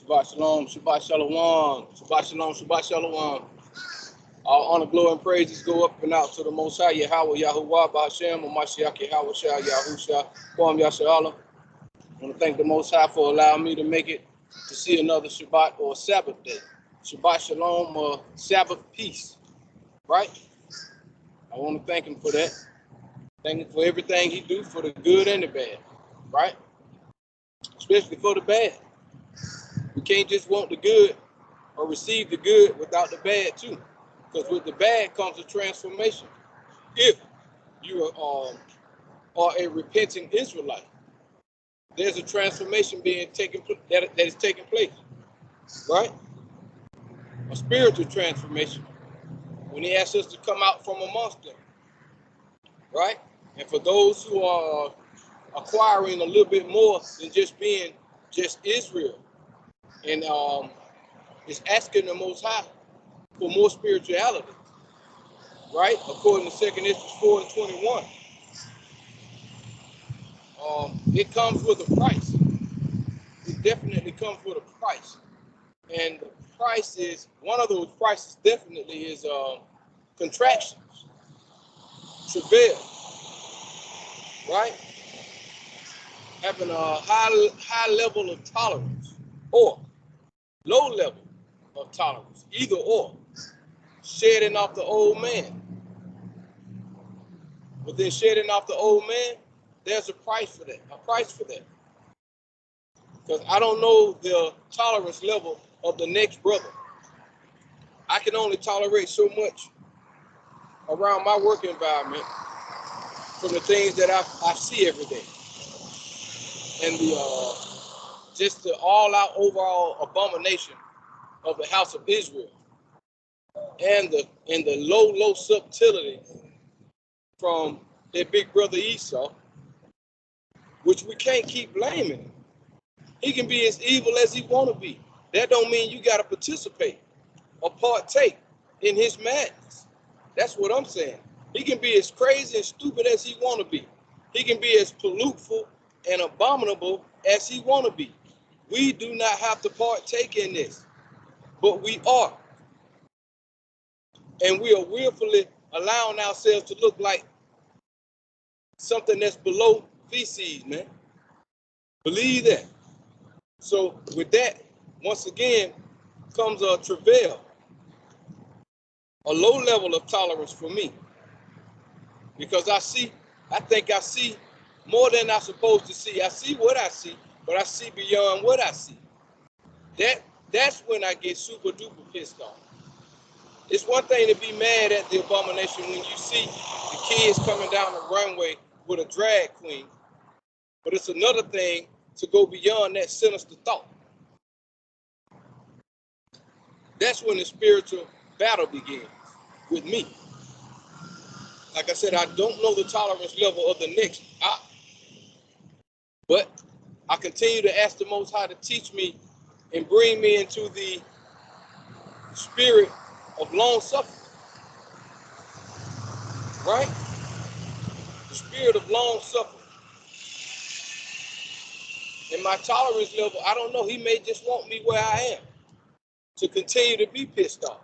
Shabbat shalom, Shabbat shalom, Shabbat shalom, Shabbat shalom. All honor, glory, and praises go up and out to the Most High Yahweh, Yahuwah, Ba'ashem, Mashiach, Yahweh, Shah, Yahusha, Kwam Yasharallah. I want to thank the Most High for allowing me to make it to see another Shabbat or Sabbath day. Shabbat shalom or Sabbath peace, right? I want to thank him for that. Thank him for everything he do, for the good and the bad, right? Especially for the bad. We can't just want the good or receive the good without the bad too. Because with the bad comes a transformation. If you are a repenting Israelite, there's a transformation that is taking place, right? A spiritual transformation when he asks us to come out from amongst them, right? And for those who are acquiring a little bit more than just being just Israel, and is asking the Most High for more spirituality, right? According to 2 Ezra 4:21. It comes with a price. It definitely comes with a price. And the price is, one of those prices definitely is contractions, travail, right? Having a high level of tolerance or low level of tolerance, either or, shedding off the old man. But then shedding off the old man, there's a price for that, Because I don't know the tolerance level of the next brother. I can only tolerate so much around my work environment from the things that I see every day. And just the all-out overall abomination of the house of Israel. And the low subtlety from their big brother Esau, which we can't keep blaming him. He can be as evil as he want to be. That don't mean you got to participate or partake in his madness. That's what I'm saying. He can be as crazy and stupid as he want to be. He can be as polluteful and abominable as he want to be. We do not have to partake in this, but we are. And we are willfully allowing ourselves to look like something that's below feces, man. Believe that. So with that, once again, comes a travail, a low level of tolerance for me. Because I think I see more than I'm supposed to see. I see what I see, but I see beyond what I see. That's when I get super duper pissed off. It's one thing to be mad at the abomination when you see the kids coming down the runway with a drag queen, but it's another thing to go beyond that sinister thought. That's when the spiritual battle begins with me. Like I said, I don't know the tolerance level of the next, but I continue to ask the Most High to teach me and bring me into the spirit of long suffering. Right? The spirit of long suffering. And my tolerance level, I don't know, he may just want me where I am to continue to be pissed off.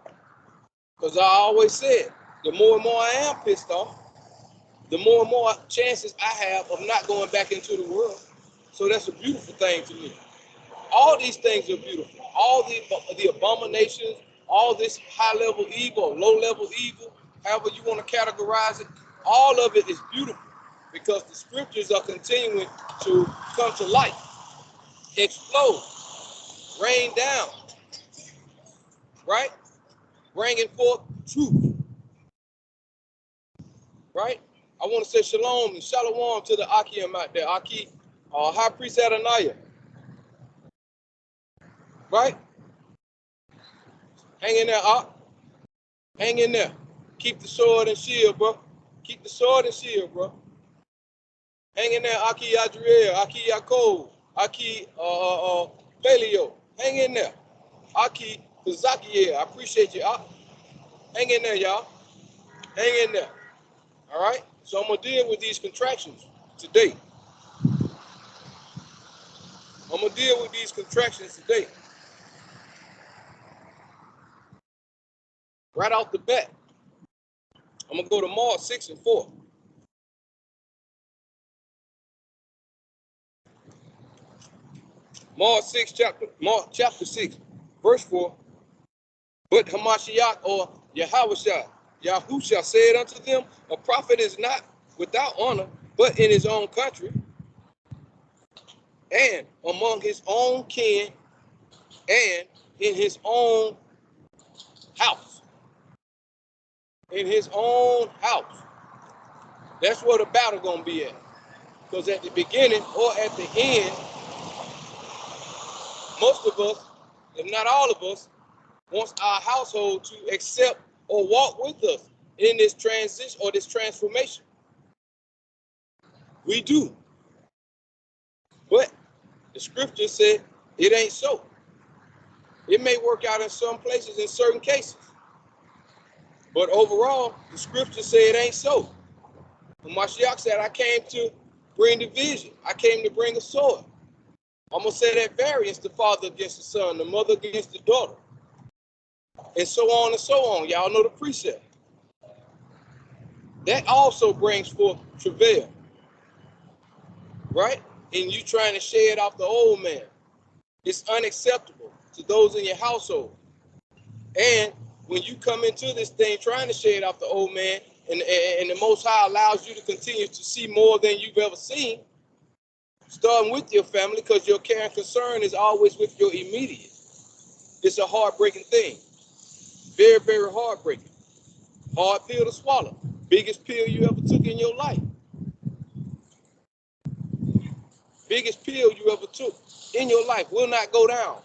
Because I always said, the more and more I am pissed off, the more and more chances I have of not going back into the world. So that's a beautiful thing to me. All these things are beautiful. All the abominations, all this high-level evil, low-level evil, however you want to categorize it, all of it is beautiful because the scriptures are continuing to come to life, explode, rain down, right? Bringing forth truth, right? I want to say shalom and shalom to the Akim out there, Aki, High Priest Adonijah, right? Hang in there, Ak. Hang in there. Keep the sword and shield, bro. Keep the sword and shield, bro. Hang in there, Aki Adriel, Aki Yaakov, Aki Paleo. Hang in there. Aki Kazakiel. I appreciate you, Ak. Hang in there, y'all. Hang in there. All right? So I'm going to deal with these contractions today. I'm going to deal with these contractions today. right off the bat. I'm going to go to Mark 6 and 4. Mark chapter 6, verse 4. But Hamashiach or Yahushua said unto them, a prophet is not without honor, but in his own country, and among his own kin, and in his own house. In his own house. That's where the battle gonna be at. Because at the beginning or at the end, most of us, if not all of us, wants our household to accept or walk with us in this transition or this transformation. We do. But the scripture said it ain't so. It may work out in some places, in certain cases. But overall, the scripture said it ain't so. And Mashiach said, I came to bring division. I came to bring a sword. I'm going to say that variance, the father against the son, the mother against the daughter. And so on and so on. Y'all know the precept. That also brings forth travail. Right? And you trying to shed off the old man. It's unacceptable to those in your household. And when you come into this thing trying to shed off the old man, and the Most High allows you to continue to see more than you've ever seen, starting with your family, because your care and concern is always with your immediate. It's a heartbreaking thing. Very, very heartbreaking. Hard pill to swallow. Biggest pill you ever took in your life. Biggest pill you ever took in your life will not go down.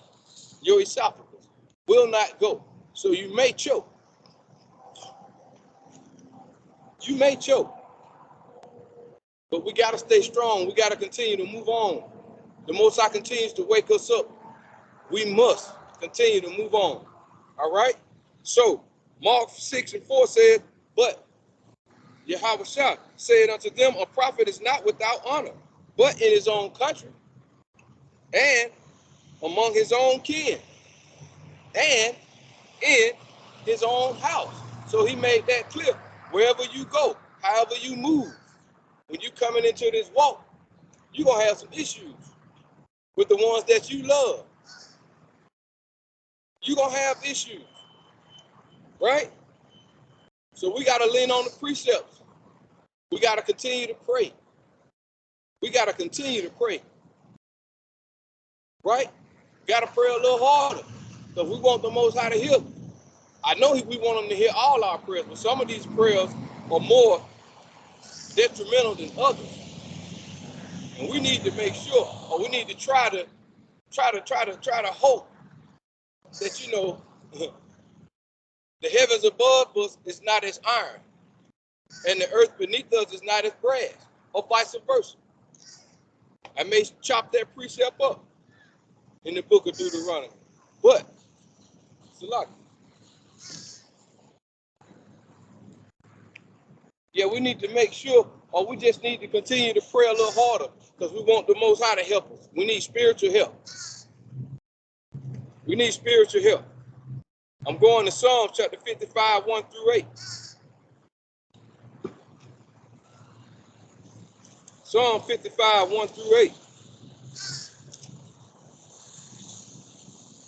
Your esophagus will not go. So you may choke. You may choke. But we got to stay strong. We got to continue to move on. The Most High continues to wake us up. We must continue to move on. All right? So, Mark 6 and 4 said, but Yahushua said unto them, a prophet is not without honor, but in his own country, and among his own kin, and in his own house. So he made that clear. Wherever you go, however you move, when you coming into this walk, you're going to have some issues with the ones that you love. You're going to have issues, right? So we got to lean on the precepts. We got to continue to pray. We got to continue to pray, right? Got to pray a little harder because we want the Most High to hear. I know we want him to hear all our prayers, but some of these prayers are more detrimental than others. And we need to make sure, or we need to try to hope that, you know, the heavens above us is not as iron, and the earth beneath us is not as brass, or vice versa. I may chop that precept up in the book of Deuteronomy, but it's a lot. Yeah, we need to make sure, or we just need to continue to pray a little harder because we want the Most High to help us. We need spiritual help. We need spiritual help. I'm going to Psalms chapter 55, 1 through 8. Psalm 55, 1 through 8.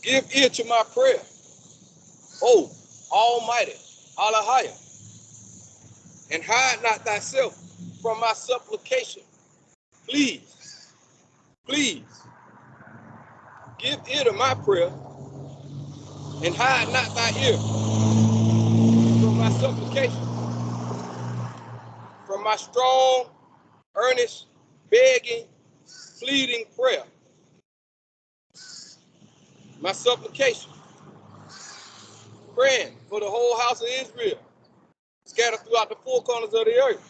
Give ear to my prayer, O Almighty, Allahaya, and hide not thyself from my supplication. Please, please, give ear to my prayer, and hide not thy ear from my supplication, from my strong, earnest, begging, pleading prayer. My supplication, praying for the whole house of Israel, scattered throughout the four corners of the earth.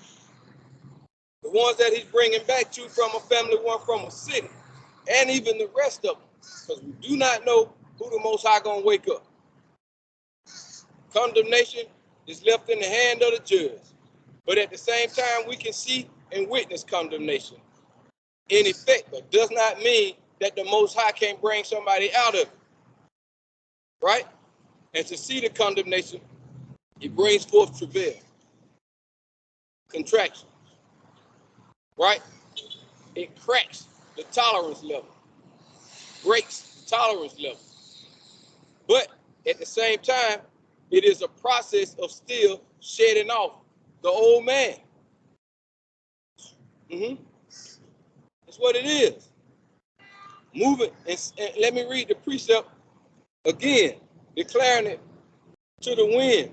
The ones that he's bringing back to from a family, one from a city, and even the rest of them, because we do not know who the Most High gonna wake up. Condemnation is left in the hand of the judge, but at the same time, we can see and witness condemnation in effect, but does not mean that the Most High can't bring somebody out of it, right? And to see the condemnation It brings forth travail, contractions, right? It cracks the tolerance level, breaks the tolerance level. But at the same time, it is a process of still shedding off the old man. That's what it is. Moving, and let me read the precept again, declaring it to the wind.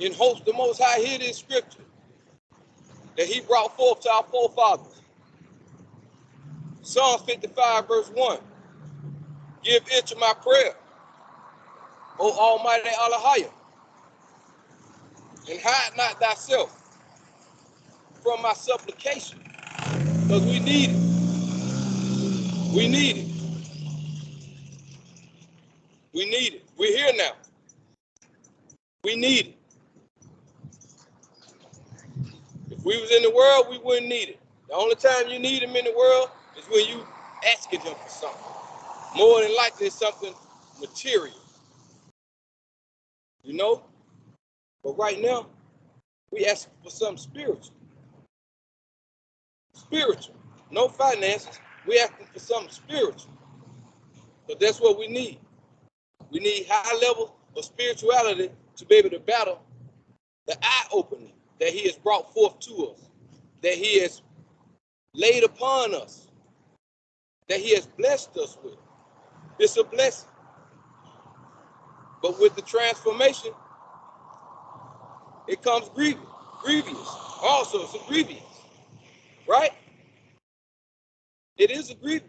In hopes the Most High hear this scripture that he brought forth to our forefathers. Psalms 55, verse 1. Give ear to my prayer, O Almighty Allahayah, and hide not thyself from my supplication, because we need it. We need it. We need it. We're here now. We need it. If we was in the world, we wouldn't need it. The only time you need him in the world is when you asking him for something. More than likely it's something material. You know? But right now, we asking for something spiritual. Spiritual. No finances. We asking for something spiritual. But that's what we need. We need high levels of spirituality to be able to battle the eye-opening that he has brought forth to us, that he has laid upon us, that he has blessed us with. It's a blessing. But with the transformation, it comes grievous. Also, it's a grievous, right? It is a grievous.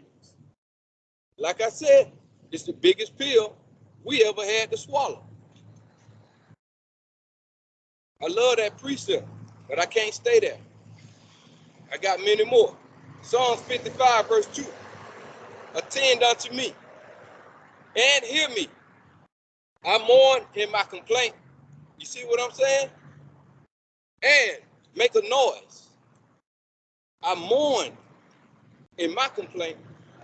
Like I said, it's the biggest pill we ever had to swallow. I love that precept, but I can't stay there. I got many more. Psalms 55, verse 2. Attend unto me and hear me. I mourn in my complaint. You see what I'm saying? And make a noise. I mourn in my complaint.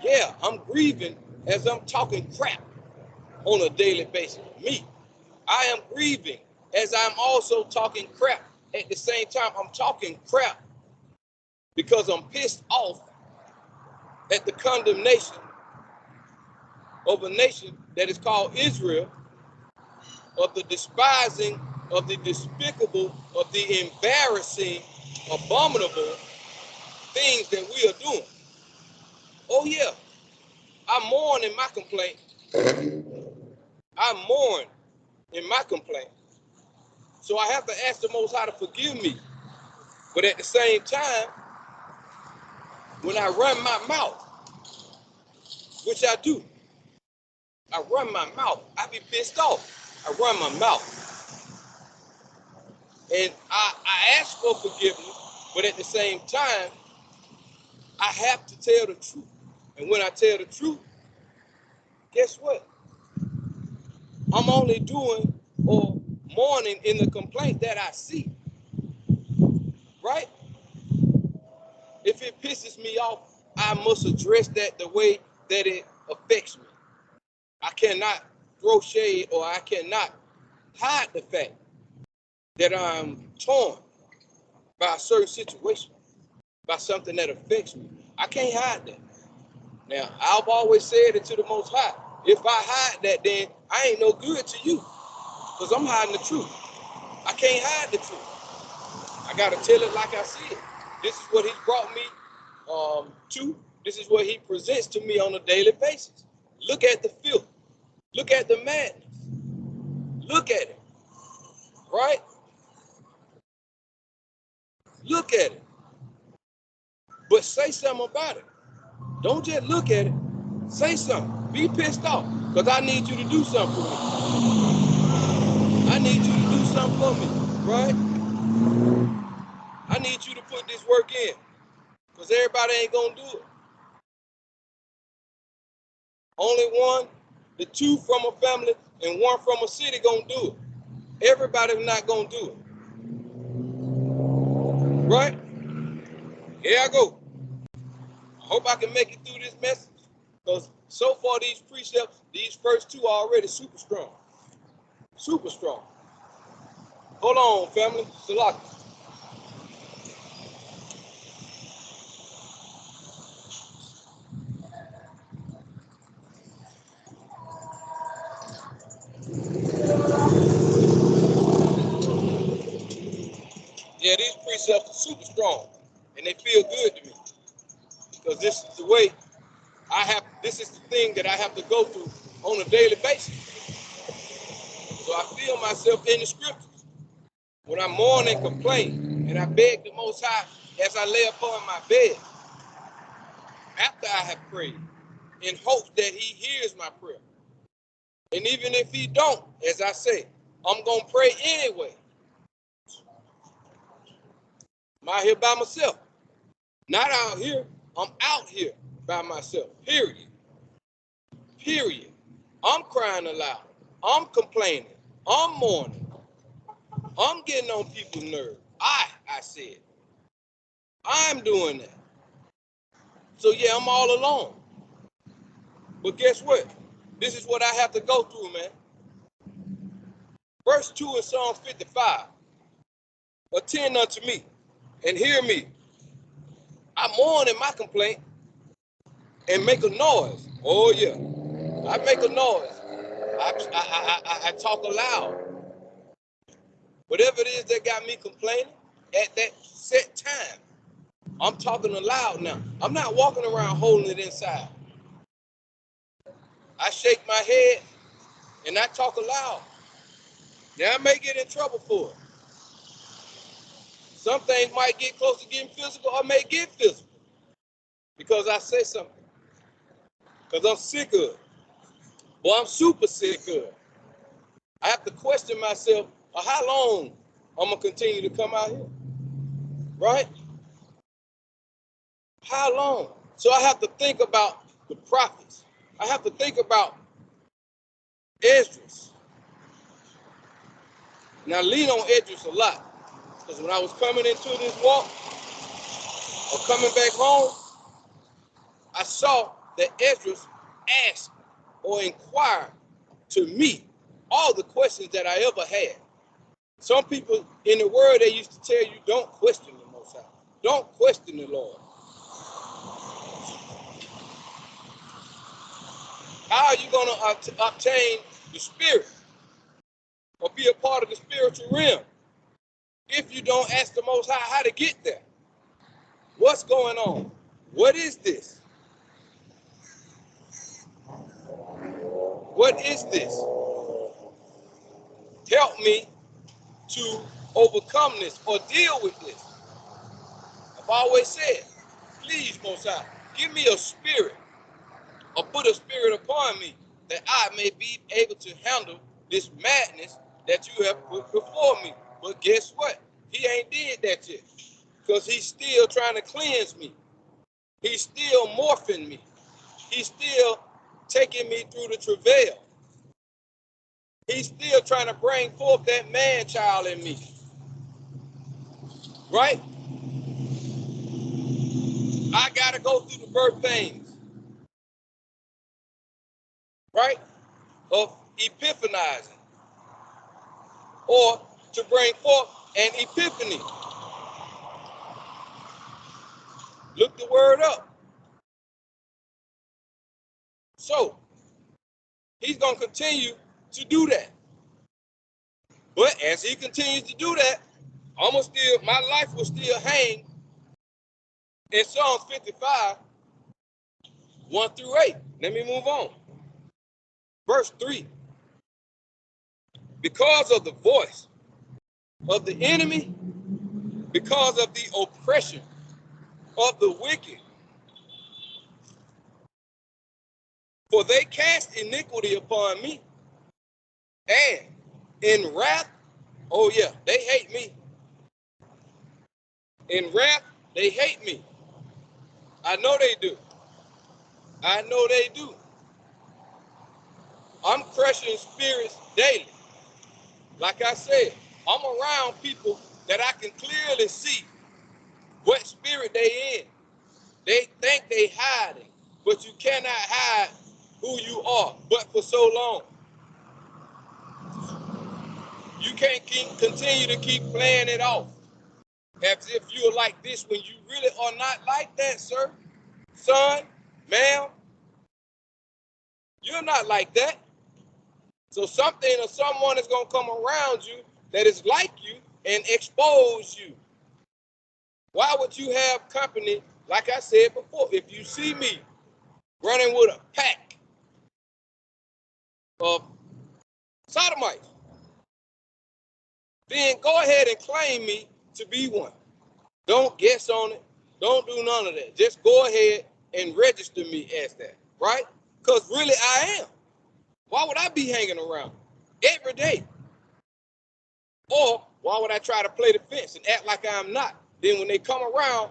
Yeah, I'm grieving as I'm talking crap on a daily basis. Me, I am grieving as I'm also talking crap. At the same time, I'm talking crap because I'm pissed off at the condemnation of a nation that is called Israel, of the despising, of the despicable, of the embarrassing, abominable things that we are doing. Oh yeah, I mourn in my complaint. I mourn in my complaint. So I have to ask the Most High to forgive me. But at the same time, when I run my mouth, which I do, I run my mouth, I be pissed off. I run my mouth. And I ask for forgiveness, but at the same time, I have to tell the truth. And when I tell the truth, guess what? I'm only doing or mourning in the complaint that I see, right? If it pisses me off, I must address that the way that it affects me. I cannot throw shade, or I cannot hide the fact that I'm torn by a certain situation, by something that affects me. I can't hide that. Now, I've always said it to the Most High. If I hide that, then I ain't no good to you, because I'm hiding the truth. I can't hide the truth. I got to tell it like I see it. This is what he's brought me to. This is what he presents to me on a daily basis. Look at the filth. Look at the madness. Look at it. Right? Look at it. But say something about it. Don't just look at it. Say something. Be pissed off. Because I need you to do something for me. I need you to do something for me. Right? I need you to put this work in. Because everybody ain't going to do it. Only one, the two from a family, and one from a city going to do it. Everybody's not going to do it. Right? Here I go. I hope I can make it through this message. Because so far these precepts, these first two are already super strong. Super strong. Hold on, family. Salaki. Yeah, these precepts are super strong, and they feel good to me because this is the way this is the thing that I have to go through on a daily basis. So I feel myself in the scriptures. When I mourn and complain, and I beg the Most High as I lay upon my bed, after I have prayed, in hopes that he hears my prayer. And even if he don't, as I say, I'm going to pray anyway. I'm out here by myself. Not out here, I'm out here by myself, period. Period. I'm crying aloud. I'm complaining. I'm mourning. I'm getting on people's nerves. I said. I'm doing that. So yeah, I'm all alone. But guess what? This is what I have to go through, man. Verse 2 in Psalm 55. Attend unto me and hear me. I mourn in my complaint and make a noise. Oh yeah, I make a noise. I talk aloud. Whatever it is that got me complaining at that set time, I'm talking aloud now. I'm not walking around holding it inside. I shake my head and I talk aloud. Now I may get in trouble for it. Some things might get close to getting physical or may get physical because I say something. Because I'm sick of it. Well, I'm super sick of it. I have to question myself how long I'm going to continue to come out here. Right? How long? So I have to think about the prophets. I have to think about Esdras. Now, I lean on Esdras a lot. Because when I was coming into this walk or coming back home, I saw that Esdras asked or inquired to me all the questions that I ever had. Some people in the word, they used to tell you, don't question the Most High. Don't question the Lord. How are you going to obtain the spirit or be a part of the spiritual realm if you don't ask the Most High how to get there? What's going on? What is this? What is this? Help me to overcome this or deal with this. I've always said, please, Most High, give me a spirit or put a spirit upon me that I may be able to handle this madness that you have put before me. But guess what? He ain't did that yet because he's still trying to cleanse me. He's still morphing me. He's still taking me through the travail. He's still trying to bring forth that man child in me. Right? I got to go through the birth pains. Right? Of epiphanizing. Or to bring forth an epiphany. Look the word up. So, he's going to continue to do that. But as he continues to do that, my life will still hang in Psalms 55, 1 through 8. Let me move on. Verse 3. Because of the voice of the enemy, because of the oppression of the wicked, for they cast iniquity upon me, and in wrath, oh yeah, they hate me. In wrath, they hate me. I know they do. I know they do. I'm crushing spirits daily. Like I said, I'm around people that I can clearly see what spirit they in. They think they hiding, but you cannot hide who you are, but for so long. You can't continue to keep playing it off as if you're like this when you really are not like that, sir, son, ma'am. You're not like that. So something or someone is going to come around you that is like you and expose you. Why would you have company, like I said before, if you see me running with a pack of sodomites, then go ahead and claim me to be one. Don't guess on it. Don't do none of that. Just go ahead and register me as that, right? Because really I am. Why would I be hanging around every day? Or why would I try to play the fence and act like I'm not? Then when they come around,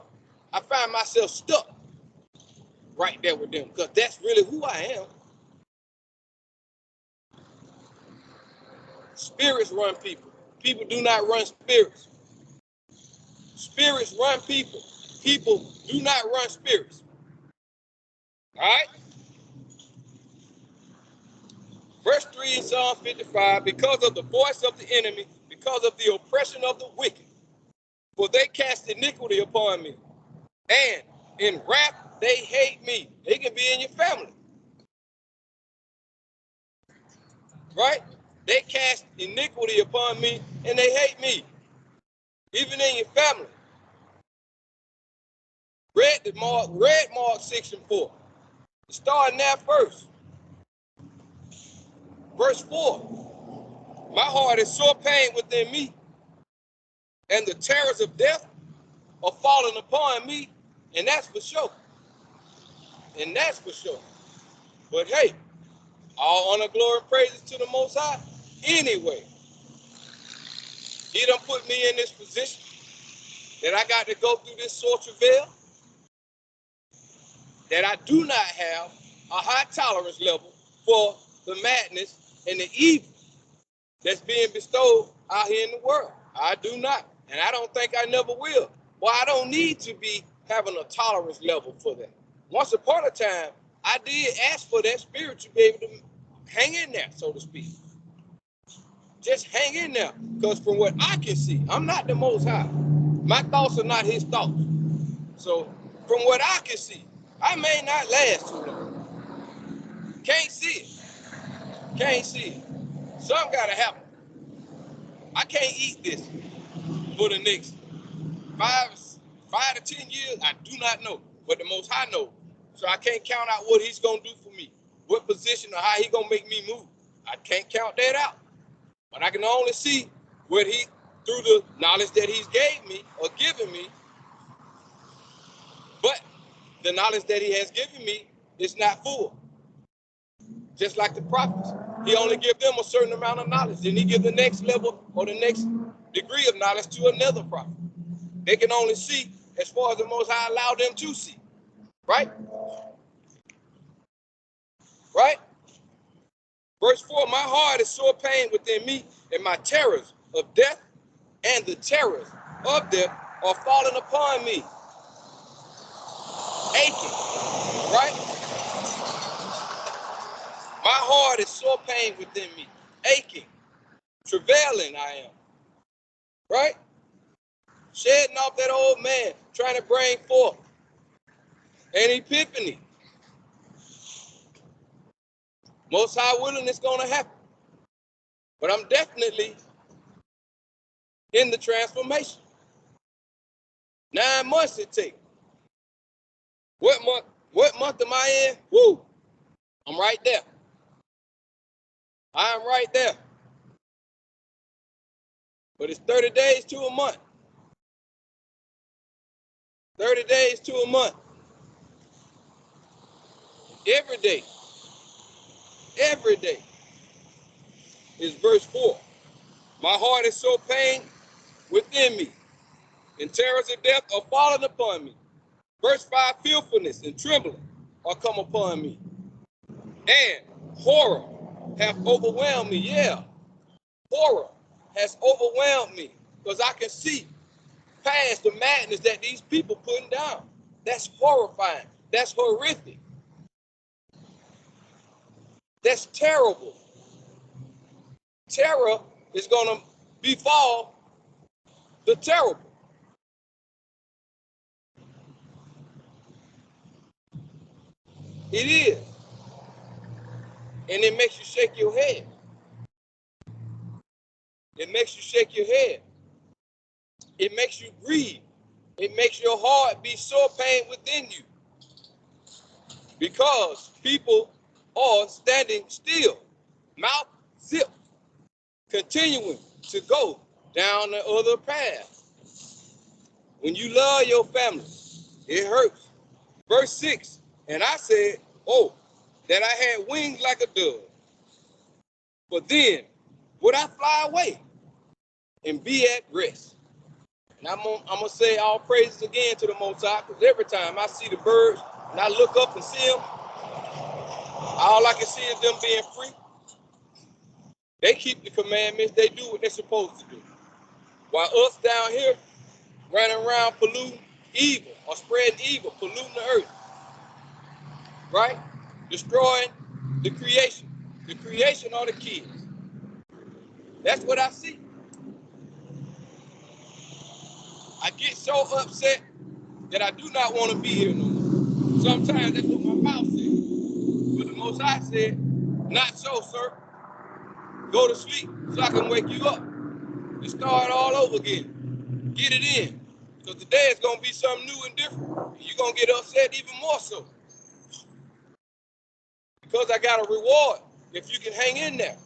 I find myself stuck right there with them because that's really who I am. Spirits run people. People do not run spirits. Spirits run people. People do not run spirits. All right? Verse 3 in Psalm 55, because of the voice of the enemy, because of the oppression of the wicked, for they cast iniquity upon me, and in wrath they hate me. They can be in your family. Right? They cast iniquity upon me, and they hate me. Even in your family. Red mark 6 and 4. Starting that first. Verse 4. My heart is sore pain within me, and the terrors of death are falling upon me, and that's for sure. And that's for sure. But hey, all honor, glory, and praises to the Most High. Anyway, He done put me in this position that I got to go through this sore travail, that I do not have a high tolerance level for the madness and the evil that's being bestowed out here in the world. I do not. And I don't think I never will. Well, I don't need to be having a tolerance level for that. Once upon a time, I did ask for that spirit to be able to hang in there, so to speak. Just hang in there. Because from what I can see, I'm not the Most High. My thoughts are not His thoughts. So from what I can see, I may not last too long. Can't see it. Can't see it. Something got to happen. I can't eat this for the next 5 to 10 years. I do not know. But the Most High knows. So I can't count out what He's going to do for me. What position or how He going to make me move. I can't count that out. But I can only see what He, through the knowledge that He's gave me or given me. But the knowledge that He has given me is not full. Just like the prophets. He only give them a certain amount of knowledge. Then He give the next level or the next degree of knowledge to another prophet. They can only see as far as the Most High allowed them to see. Right? Right? Verse 4, my heart is sore pain within me, and my terrors of death and the terrors of death are falling upon me. Aching. Right? My heart is sore pain within me. Aching. Travailing I am. Right? Shedding off that old man, trying to bring forth an epiphany. Most High willing, it's going to happen. But I'm definitely in the transformation. 9 months it takes. What month am I in? Woo! I'm right there. I'm right there. But it's 30 days to a month. 30 days to a month. Every day is verse 4. My heart is so pain within me, and terrors of death are falling upon me. Verse 5, fearfulness and trembling are come upon me, and horror have overwhelmed me. Yeah, horror has overwhelmed me, because I can see past the madness that these people putting down. That's horrifying. That's horrific. That's terrible. Terror is going to befall the terrible. It is. And it makes you shake your head. It makes you shake your head. It makes you grieve. It makes your heart be sore pain within you. Because people are standing still, mouth zipped, continuing to go down the other path. When you love your family, it hurts. Verse 6, and I said, oh, that I had wings like a dove. But then would I fly away and be at rest? And I'm gonna say all praises again to the Most High, because every time I see the birds and I look up and see them, all I can see is them being free. They keep the commandments. They do what they're supposed to do. While us down here running around polluting evil or spreading evil, polluting the earth, right? Destroying the creation. The creation are the kids. That's what I see. I get so upset that I do not want to be here no more. Sometimes that's what my mouth says. But the Most High said, not so, sir. Go to sleep so I can wake you up and start all over again. Get it in. Because today is going to be something new and different. And you're going to get upset even more so. Because I got a reward if you can hang in there.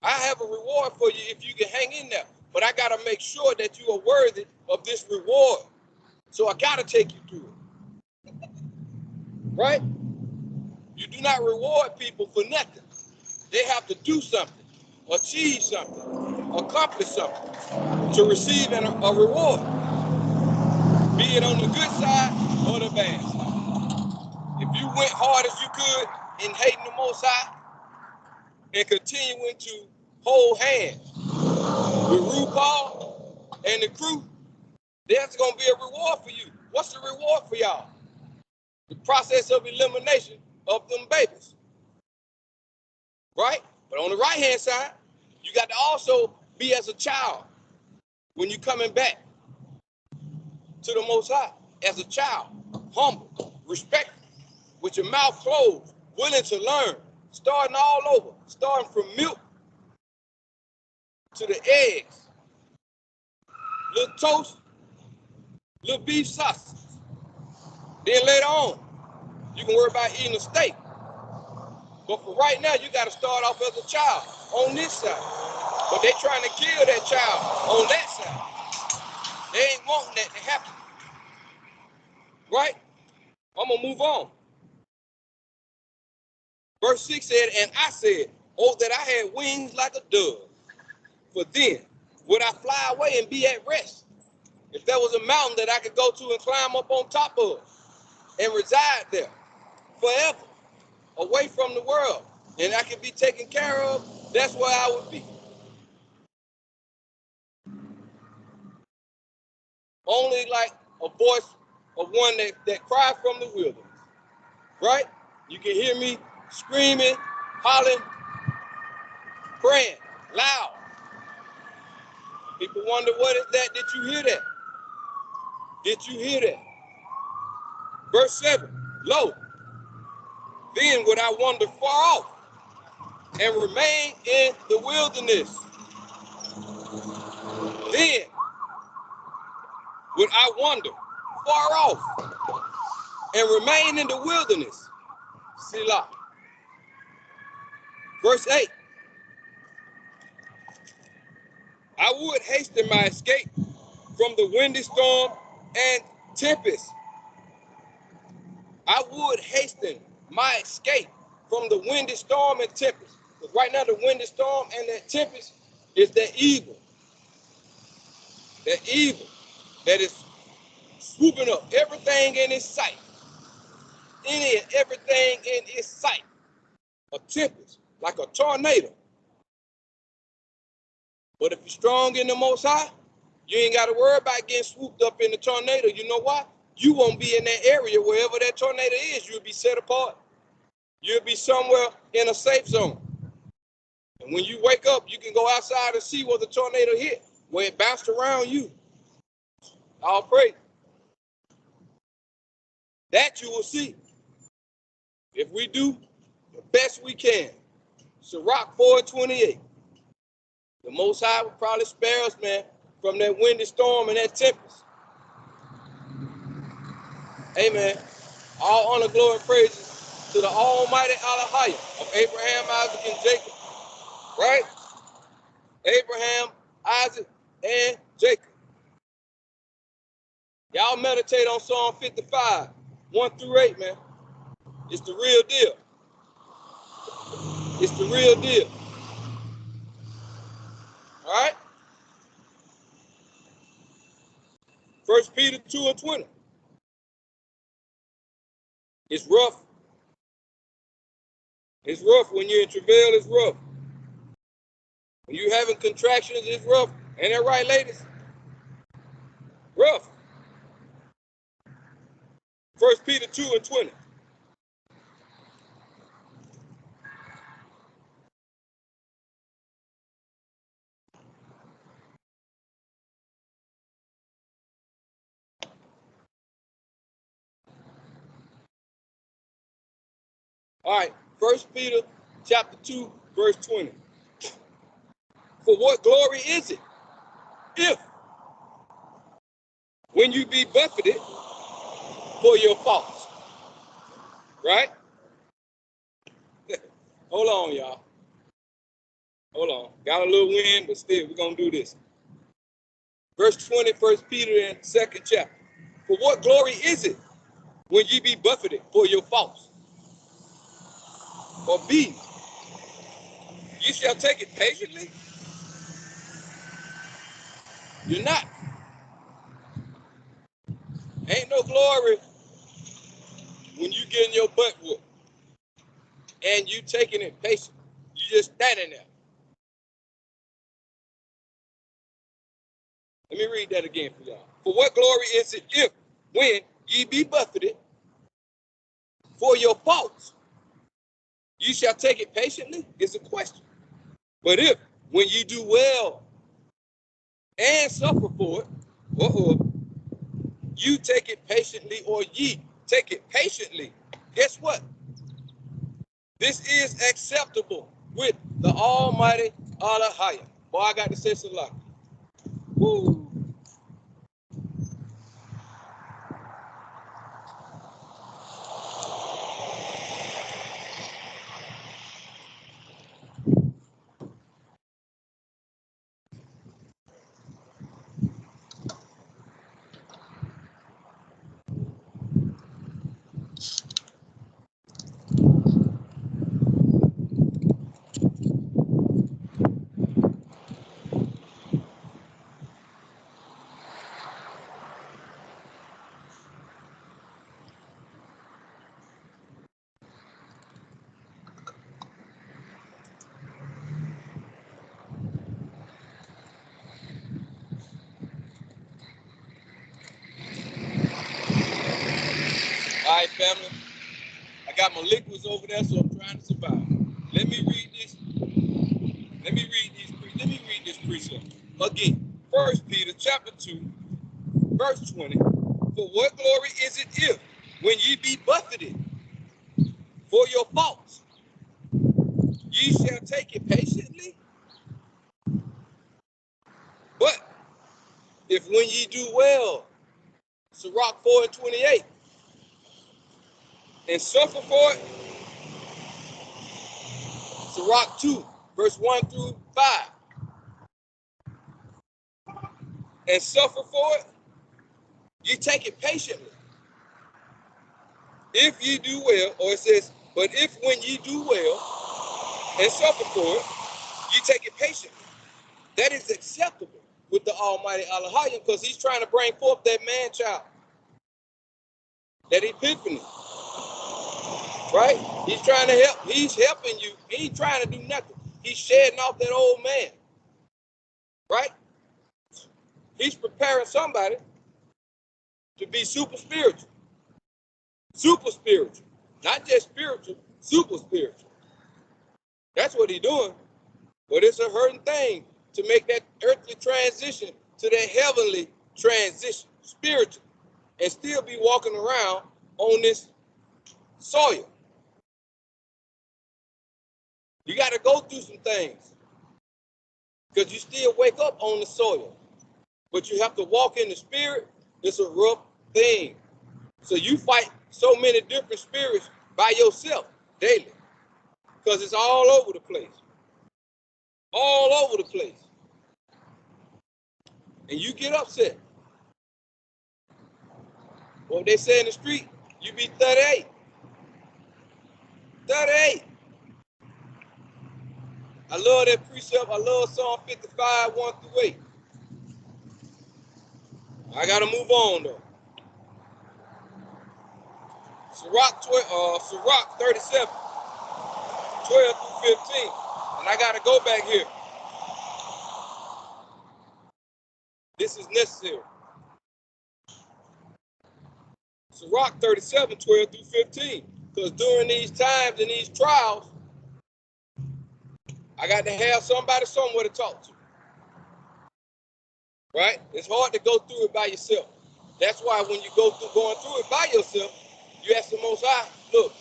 I have a reward for you if you can hang in there. But I got to make sure that you are worthy of this reward. So I got to take you through it. Right? You do not reward people for nothing. They have to do something, achieve something, accomplish something to receive a reward, be it on the good side or the bad side. If you went hard as you could in hating the Most High and continuing to hold hands with RuPaul and the crew, there's going to be a reward for you. What's the reward for y'all? The process of elimination of them babies. Right? But on the right-hand side, you got to also be as a child when you're coming back to the Most High. As a child, humble, respectful, with your mouth closed, willing to learn, starting all over, starting from milk to the eggs, little toast, little beef sausage. Then later on, you can worry about eating a steak. But for right now, you got to start off as a child on this side. But they trying to kill that child on that side. They ain't wanting that to happen. Right? I'm going to move on. Verse 6 said, and I said, oh, that I had wings like a dove. For then would I fly away and be at rest. If there was a mountain that I could go to and climb up on top of and reside there forever, away from the world, and I could be taken care of, that's where I would be. Only like a voice of one that cried from the wilderness, right? You can hear me screaming, hollering, praying, loud. People wonder, what is that? Did you hear that? Did you hear that? Verse 7, lo, then would I wander far off and remain in the wilderness. Then would I wander far off and remain in the wilderness. Selah. Verse 8. I would hasten my escape from the windy storm and tempest. I would hasten my escape from the windy storm and tempest. Because right now the windy storm and that tempest is that evil. That evil that is swooping up everything in its sight. Any and everything in its sight. A tempest, like a tornado. But if you're strong in the Most High, you ain't got to worry about getting swooped up in the tornado. You know why? You won't be in that area wherever that tornado is. You'll be set apart. You'll be somewhere in a safe zone. And when you wake up, you can go outside and see where the tornado hit, where it bounced around you. I'll pray. That you will see. If we do the best we can. Sirach 4:28. The Most High will probably spare us, man, from that windy storm and that tempest. Amen. All honor, glory, and praises to the Almighty Elohim of Abraham, Isaac, and Jacob. Right? Abraham, Isaac, and Jacob. Y'all meditate on Psalm 55, 1-8, man. It's the real deal. It's the real deal. All right? 1 Peter 2:20. It's rough. It's rough when you're in travail. It's rough. When you're having contractions, it's rough. Ain't that right, ladies? Rough. 1 Peter 2:20. All right, 1 Peter chapter 2, verse 20. For what glory is it if, when you be buffeted for your faults, right? Hold on, y'all. Hold on. Got a little wind, but still, we're going to do this. Verse 20, 1 Peter in 2nd chapter. For what glory is it when ye be buffeted for your faults? Or be, ye shall take it patiently? You're not. Ain't no glory when you getting your butt whooped and you taking it patiently. You just standing there. Let me read that again for y'all. For what glory is it if, when ye be buffeted for your faults, you shall take it patiently? Is a question. But if, when ye do well and suffer for it, you take it patiently, or ye take it patiently, guess what? This is acceptable with the Almighty Elohim. Boy, I got to say some luck. Woo. All right, family. I got my liquids over there, so I'm trying to survive. Let me read this. Let me read this precept again. 1 Peter chapter 2, verse 20. For what glory is it if, when ye be buffeted for your faults, ye shall take it patiently? But if when ye do well, Sirach 4:28, and suffer for it, Sirach 2, verse 1-5, and suffer for it, ye take it patiently. If ye do well, or it says, but if when ye do well and suffer for it, ye take it patiently. That is acceptable with the Almighty Elohim, because he's trying to bring forth that man child, that epiphany, right? He's trying to help. He's helping you. He ain't trying to do nothing. He's shedding off that old man, right? He's preparing somebody to be super spiritual. Super spiritual. Not just spiritual, super spiritual. That's what he's doing. But it's a hurting thing to make that earthly transition to that heavenly transition, spiritual, and still be walking around on this soil. You got to go through some things because you still wake up on the soil. But you have to walk in the spirit. It's a rough thing. So you fight so many different spirits by yourself daily because it's all over the place. All over the place. And you get upset. What they say in the street, you be 38. 38. I love that precept. I love Psalm 55, 1 through 8. I got to move on, though. Sirach 37, 12 through 15. And I got to go back here. This is necessary. Sirach 37, 12 through 15. Because during these times and these trials, I got to have somebody somewhere to talk to. Right? It's hard to go through it by yourself. That's why when you going through it by yourself, you ask the Most High, look,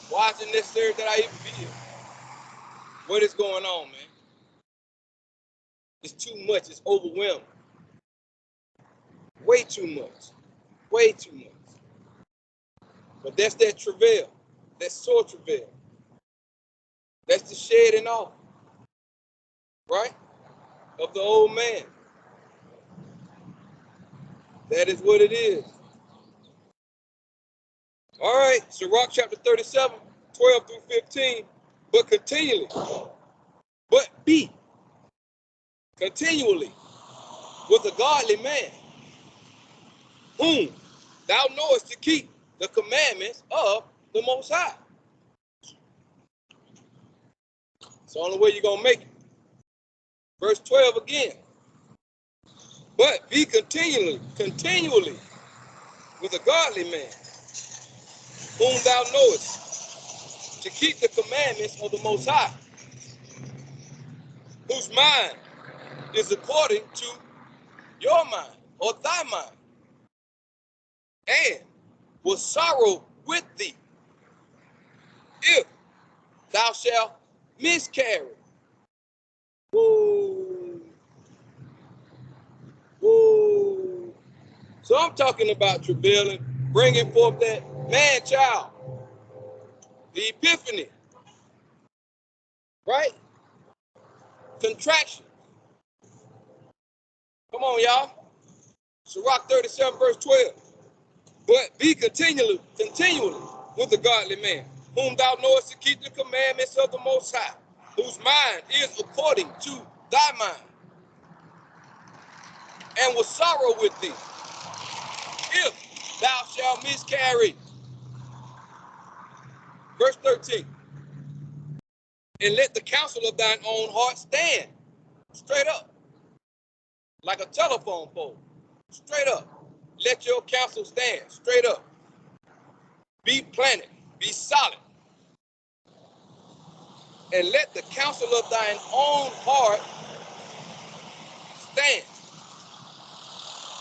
why is it necessary that I even be here? What is going on, man? It's too much. It's overwhelming. Way too much. Way too much. But that's that travail. That's sore travail. That's the shedding off. Right? Of the old man. That is what it is. All right, Sirach chapter 37, 12 through 15. But continually, but be continually with a godly man, whom thou knowest to keep the commandments of the Most High. It's the only way you're going to make it. Verse 12 again. But be continually with a godly man, whom thou knowest to keep the commandments of the Most High, whose mind is according to your mind or thy mind, and will sorrow with thee if thou shalt miscarry. Woo. Woo. So I'm talking about travailing, bringing forth that man-child, the epiphany, right? Contraction. Come on, y'all. Sirach 37, verse 12. But be continually with the godly man, whom thou knowest to keep the commandments of the Most High, whose mind is according to thy mind, and will sorrow with thee if thou shalt miscarry. Verse 13. And let the counsel of thine own heart stand straight up, like a telephone pole, straight up. Let your counsel stand straight up. Be planted, be solid. And let the counsel of thine own heart stand.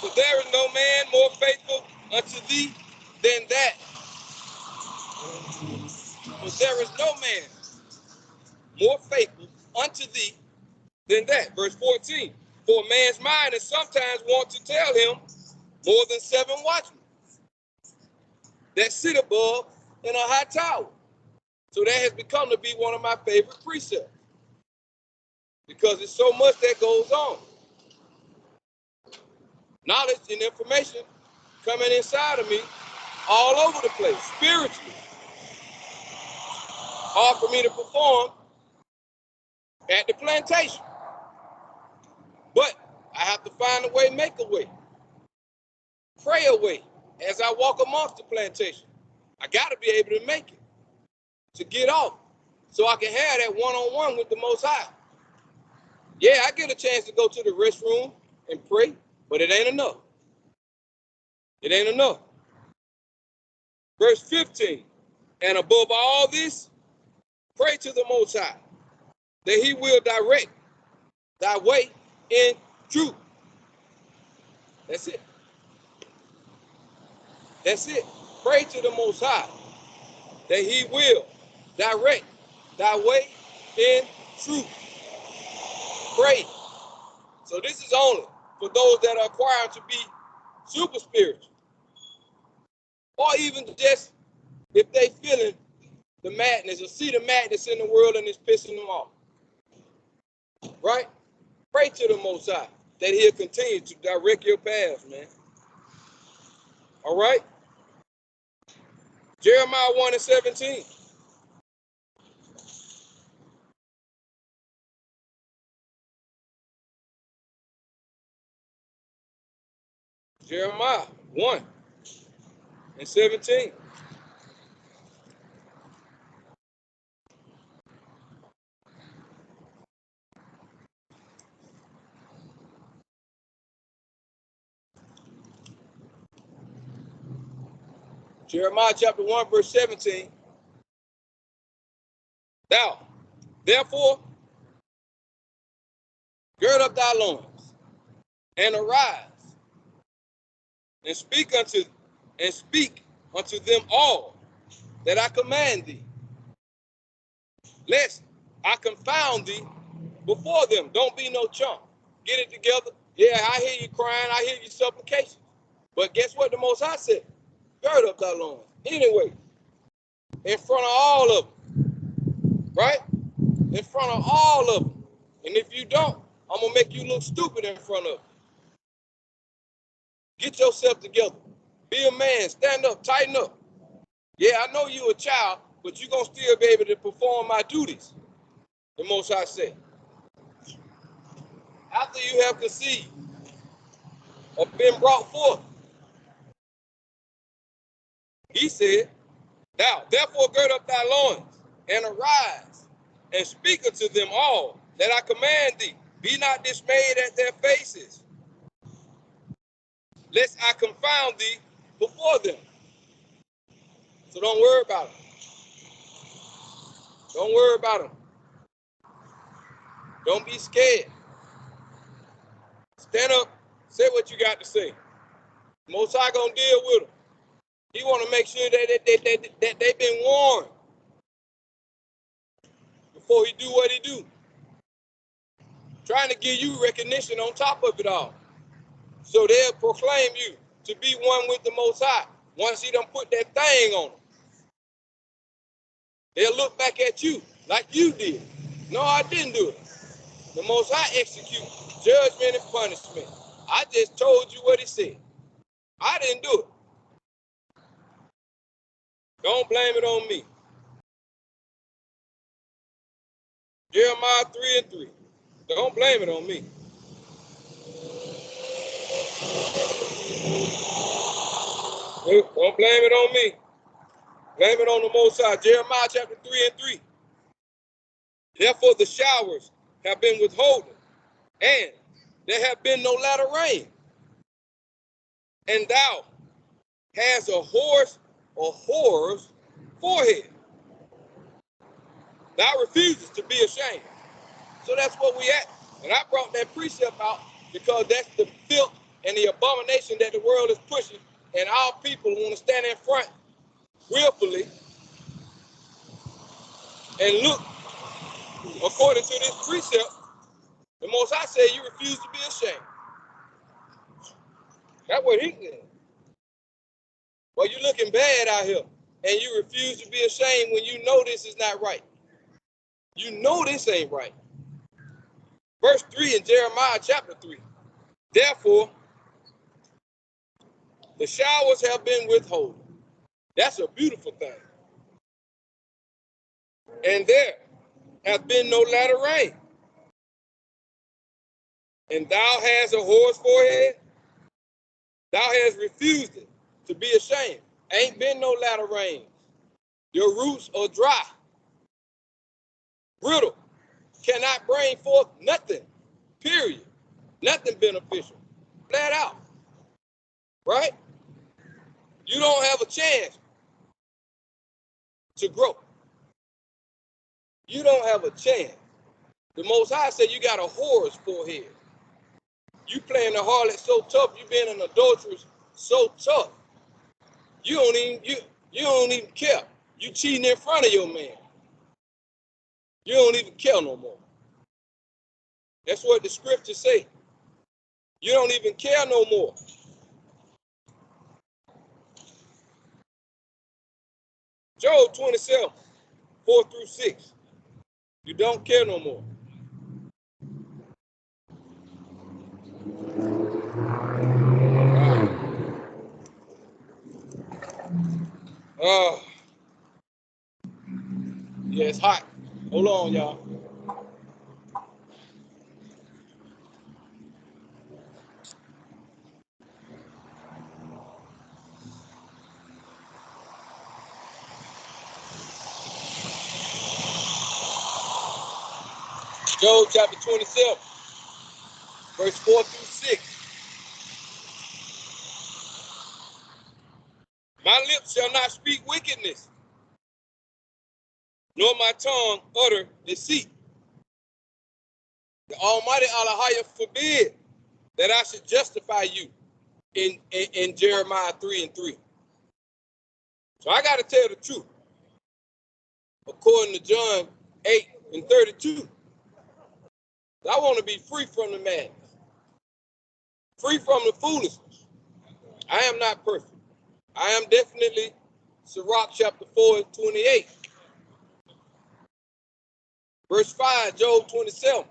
For there is no man more faithful unto thee than that. For there is no man more faithful unto thee than that. Verse 14. For a man's mind is sometimes wont to tell him more than 7 watchmen that sit above in a high tower. So that has become to be one of my favorite precepts, because it's so much that goes on. Knowledge and information coming inside of me all over the place, spiritually. Hard for me to perform at the plantation. But I have to find a way, make a way. Pray a way as I walk amongst the plantation. I got to be able to make it, to get off, so I can have that one-on-one with the Most High. Yeah, I get a chance to go to the restroom and pray, but it ain't enough. It ain't enough. Verse 15, and above all this, pray to the Most High, that he will direct thy way in truth. That's it. That's it. Pray to the Most High that he will direct thy way in truth. Pray. So this is only for those that are acquired to be super spiritual, or even just if they feeling the madness or see the madness in the world and it's pissing them off. Right? Pray to the Most High that he'll continue to direct your paths, man. All right? Jeremiah 1:17. Jeremiah 1:17. Jeremiah chapter 1, verse 17. Thou, therefore, gird up thy loins, and arise, and speak unto them all that I command thee, lest I confound thee before them. Don't be no chump. Get it together. Yeah, I hear you crying. I hear you supplication. But guess what the Most High said? Gird up thy loins. Anyway, in front of all of them. Right? In front of all of them. And if you don't, I'm going to make you look stupid in front of them. Get yourself together. Be a man. Stand up. Tighten up. Yeah, I know you a child, but you're going to still be able to perform my duties, the Most High said. After you have conceived or been brought forth, he said, thou, therefore gird up thy loins, and arise, and speak unto them all that I command thee. Be not dismayed at their faces, lest I confound thee before them. So don't worry about them. Don't worry about them. Don't be scared. Stand up, say what you got to say. Most High gonna deal with them. He want to make sure that they've been warned before he do what he do. Trying to give you recognition on top of it all. So they'll proclaim you to be one with the Most High. Once he done put that thing on them, they'll look back at you like you did. No, I didn't do it. The Most High execute judgment and punishment. I just told you what he said. I didn't do it. Don't blame it on me. Jeremiah 3:3. Don't blame it on me. Don't blame it on me. Blame it on the Most High. Jeremiah chapter 3:3. Therefore the showers have been withholden, and there have been no latter rain. And thou hast a horse or whore's forehead. Thou refusest to be ashamed. So that's what we at. And I brought that precept out because that's the filth and the abomination that the world is pushing. And our people want to stand in front willfully and look according to this precept. The Most High said you refuse to be ashamed. That's what he said. Well, you're looking bad out here, and you refuse to be ashamed when you know this is not right. You know this ain't right. Verse 3 in Jeremiah chapter 3. Therefore, the showers have been withholden. That's a beautiful thing. And there hath been no latter rain. And thou hast a whore's forehead. Thou hast refused it to be ashamed. Ain't been no latter rain. Your roots are dry, brittle, cannot bring forth nothing, period. Nothing beneficial. Flat out. Right? You don't have a chance to grow. You don't have a chance The Most High said you got a whore's forehead. You playing the harlot so tough, you being an adulteress so tough. You don't even care. You cheating in front of your man. You don't even care no more. That's what the scriptures say. You don't even care no more. Job 27, 4 through 6. You don't care no more. Yeah, it's hot. Hold on, y'all. Job chapter 27, verse 4 through 6. My lips shall not speak wickedness, nor my tongue utter deceit. The Almighty Allah forbid that I should justify you in Jeremiah 3 and 3. So I got to tell the truth. According to John 8 and 32. I want to be free from the madness, free from the foolishness. I am not perfect. I am definitely Sirach chapter 4 and 28. Verse 5, Job 27.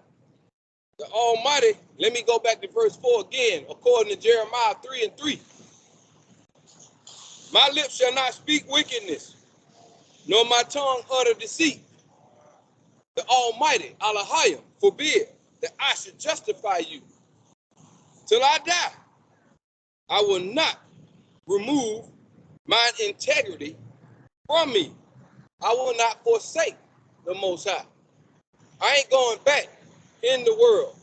The Almighty, let me go back to verse 4 again, according to Jeremiah 3 and 3. My lips shall not speak wickedness, nor my tongue utter deceit. The Almighty, Allah forbid that I should justify you. Till I die, I will not remove mine integrity from me. I will not forsake the Most High. I ain't going back in the world,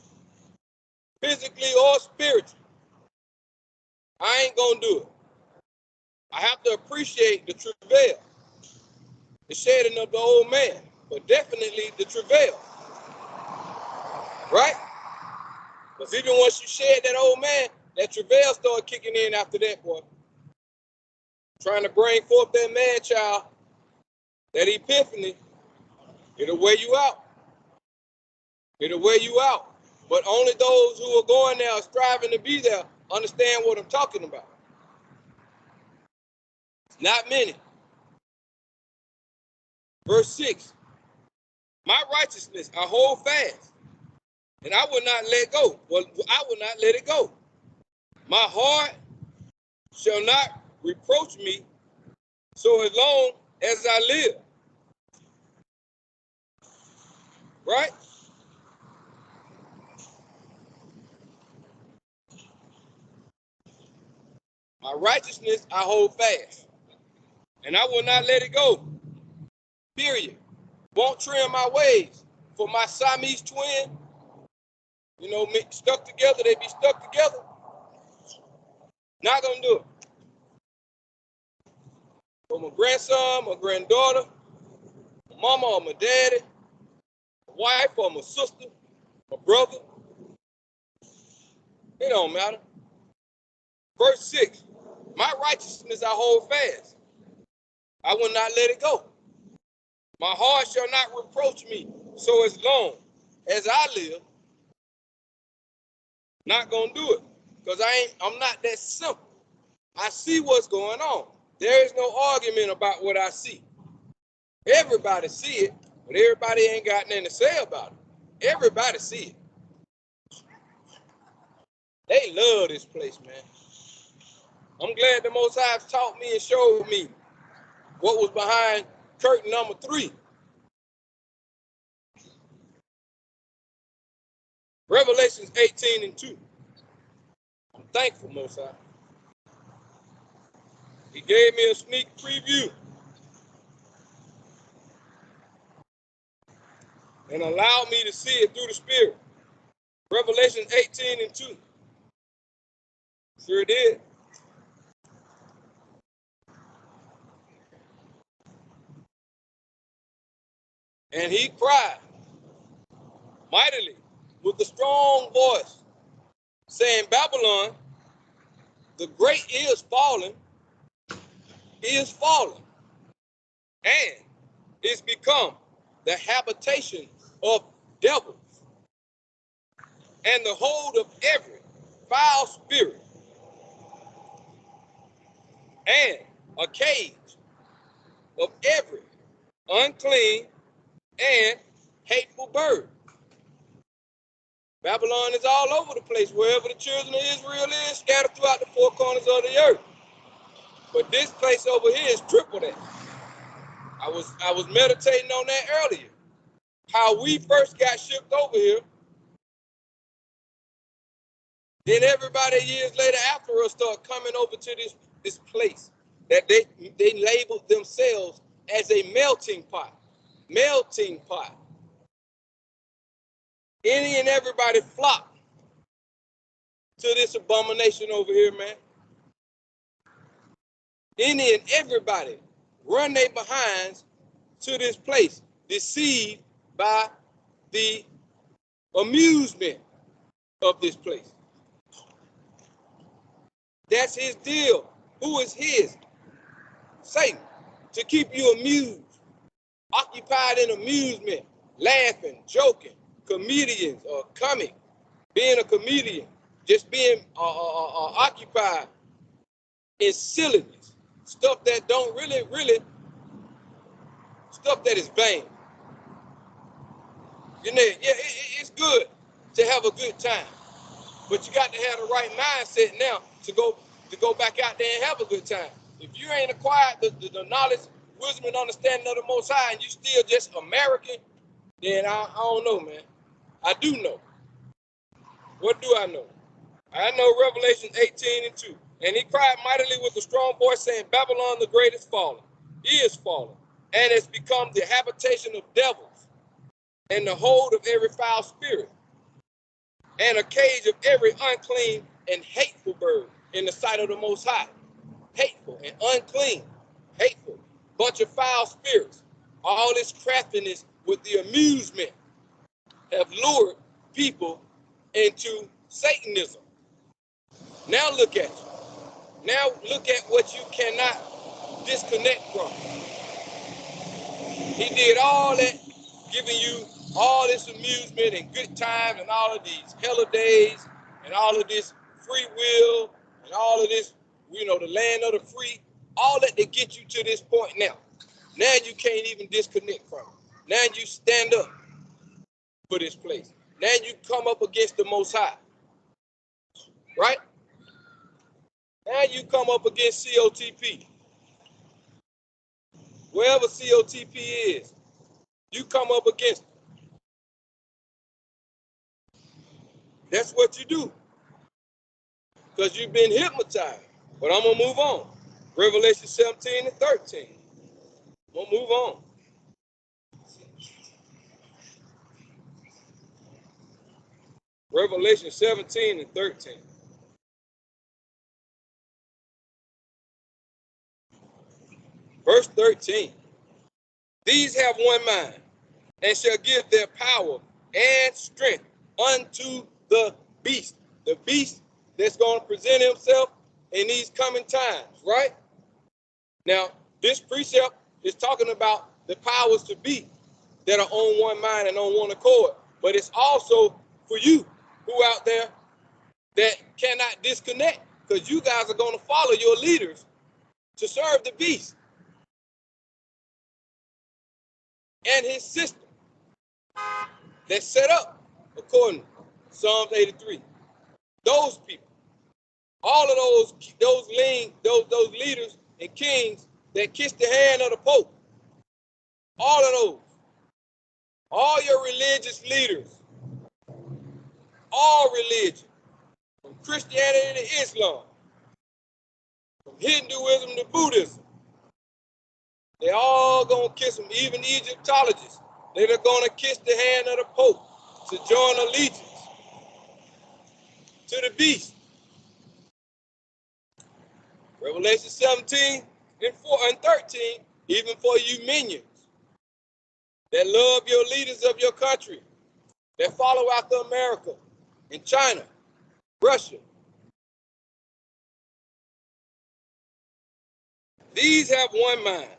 physically or spiritually. I ain't gonna do it. I have to appreciate the travail, the shedding of the old man, but definitely the travail, right? Because even once you shed that old man, that travail started kicking in after that, boy. Trying to bring forth that man child, that epiphany, it'll wear you out. It'll wear you out. But only those who are going there, striving to be there, understand what I'm talking about. Not many. Verse 6. My righteousness I hold fast, and I will not let go. Well, I will not let it go. My heart shall not reproach me so as long as I live. Right? My righteousness I hold fast, and I will not let it go. Period. Won't trim my ways. For my Siamese twin, you know, stuck together, they be stuck together. Not gonna do it. For my grandson, my granddaughter, my mama or my daddy, my wife or my sister, my brother, it don't matter. Verse 6, my righteousness I hold fast. I will not let it go. My heart shall not reproach me. So as long as I live, not gonna do it. Because I'm not that simple. I see what's going on. There is no argument about what I see. Everybody see it, but everybody ain't got nothing to say about it. Everybody see it. They love this place, man. I'm glad the Most High taught me and showed me what was behind curtain number 3. Revelations 18 and 2. I'm thankful, Most High. He gave me a sneak preview and allowed me to see it through the Spirit. Revelation 18 and 2. Sure did. And he cried, mightily with a strong voice, saying, Babylon, the great is fallen, and is become the habitation of devils, and the hold of every foul spirit, and a cage of every unclean and hateful bird. Babylon is all over the place, wherever the children of Israel is, scattered throughout the four corners of the earth. But this place over here is triple that. I was meditating on that earlier. How we first got shipped over here. Then everybody years later after us started coming over to this place that they labeled themselves as a melting pot. Melting pot. Any and everybody flocked to this abomination over here, man. Any and everybody run their behinds to this place, deceived by the amusement of this place. That's his deal. Who is his? Satan. To keep you amused, occupied in amusement, laughing, joking, comedians or comic, being a comedian, just being occupied in silliness, stuff that don't really, stuff that is vain. You know, yeah, it's good to have a good time, but you got to have the right mindset now to go back out there and have a good time. If you ain't acquired the knowledge, wisdom, and understanding of the Most High, and you still just American, then I don't know, man. I do know. What do I know? I know Revelation 18:2. And he cried mightily with a strong voice, saying, Babylon the great is fallen, is fallen, and has become the habitation of devils, and the hold of every foul spirit, and a cage of every unclean and hateful bird in the sight of the Most High. Hateful and unclean, hateful, bunch of foul spirits. All this craftiness with the amusement have lured people into Satanism. Now look at you. Now look at what you cannot disconnect from. He did all that, giving you all this amusement and good times and all of these holidays and all of this free will and all of this, you know, the land of the free, all that to get you to this point now. Now you can't even disconnect from it. Now you stand up for this place. Now you come up against the Most High, right? Now you come up against COTP. Wherever COTP is, you come up against it. That's what you do. Because you've been hypnotized. But I'm going to move on. Revelation 17:13. I'm going to move on. Revelation 17:13. Verse 13. These have one mind, and shall give their power and strength unto the beast. The beast that's going to present himself in these coming times, right? Now, this precept is talking about the powers to be that are on one mind and on one accord. But it's also for you who out there that cannot disconnect, because you guys are going to follow your leaders to serve the beast and his system that's set up according to Psalms 83. Those people, all of those leaders and kings that kiss the hand of the Pope, all of those, all your religious leaders, all religion, from Christianity to Islam, from Hinduism to Buddhism, they all gonna kiss them. Even Egyptologists, they're gonna kiss the hand of the Pope to join allegiance to the beast. Revelation 17:13, even for you minions that love your leaders of your country, that follow after America and China, Russia. These have one mind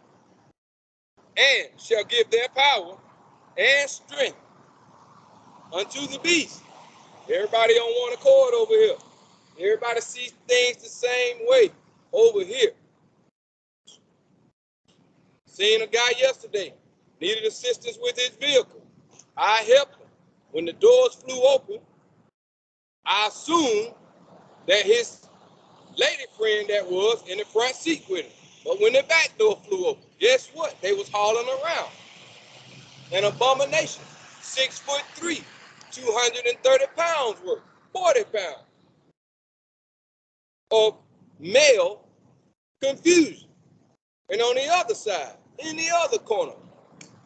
and shall give their power and strength unto the beast. Everybody on one accord over here. Everybody sees things the same way over here. Seen a guy yesterday, needed assistance with his vehicle. I helped him. When the doors flew open, I assumed that his lady friend that was in the front seat with him. But when the back door flew open, guess what? They was hauling around. An abomination, 6'3", 230 pounds worth, 40 pounds of male confusion. And on the other side, in the other corner,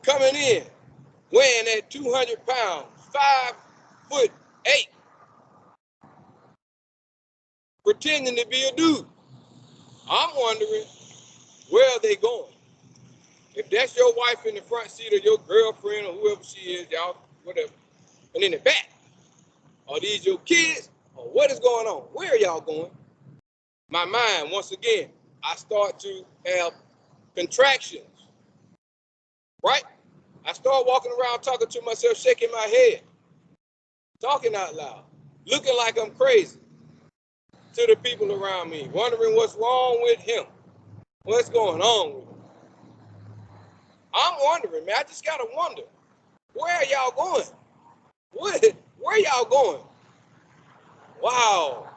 coming in, weighing at 200 pounds, 5'8", pretending to be a dude. I'm wondering, where are they going? If that's your wife in the front seat or your girlfriend or whoever she is, y'all, whatever, and in the back, are these your kids or what is going on? Where are y'all going? My mind, once again, I start to have contractions, right? I start walking around talking to myself, shaking my head, talking out loud, looking like I'm crazy to the people around me, wondering what's wrong with him, what's going on with him. I'm wondering, man, I just gotta wonder, where are y'all going? Where y'all going? Wow,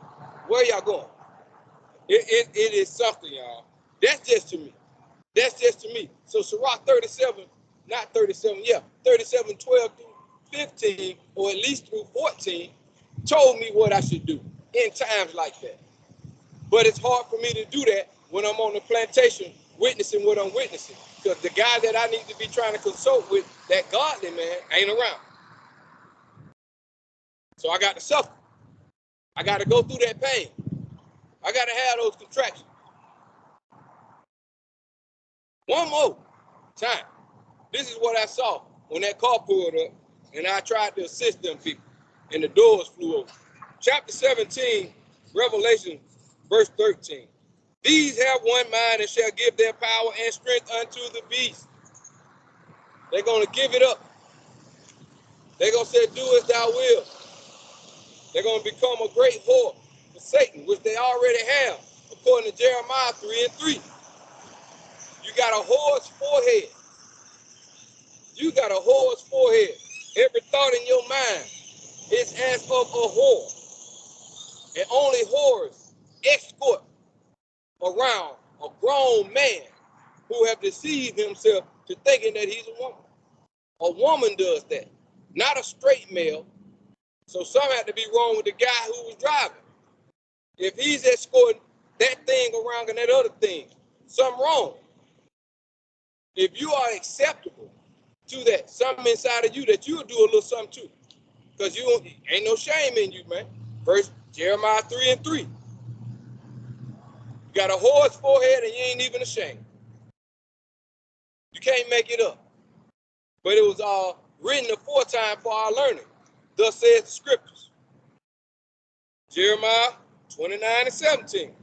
where y'all going? It is something, y'all. That's just to me. That's just to me. So Sirach 37, not 37, yeah, 37, 12 through 15, or at least through 14, told me what I should do in times like that. But it's hard for me to do that when I'm on the plantation witnessing what I'm witnessing. Because the guy that I need to be trying to consult with, that godly man, ain't around. So I got to suffer. I got to go through that pain. I got to have those contractions. One more time. This is what I saw when that car pulled up and I tried to assist them people and the doors flew open. Chapter 17, Revelation, verse 13. These have one mind and shall give their power and strength unto the beast. They're going to give it up. They're going to say, do as thou wilt. They're going to become a great whore for Satan, which they already have, according to Jeremiah 3:3. You got a whore's forehead. You got a whore's forehead. Every thought in your mind is as of a whore. And only whores escort around a grown man who have deceived himself to thinking that he's a woman. A woman does that, not a straight male. So something had to be wrong with the guy who was driving. If he's escorting that thing around and that other thing, something wrong. If you are acceptable to that, something inside of you that you'll do a little something too. Because you ain't no shame in you, man. First Jeremiah 3:3. You got a whore's forehead and you ain't even ashamed. You can't make it up. But it was all written aforetime for our learning. Thus says the scriptures. Jeremiah 29:17.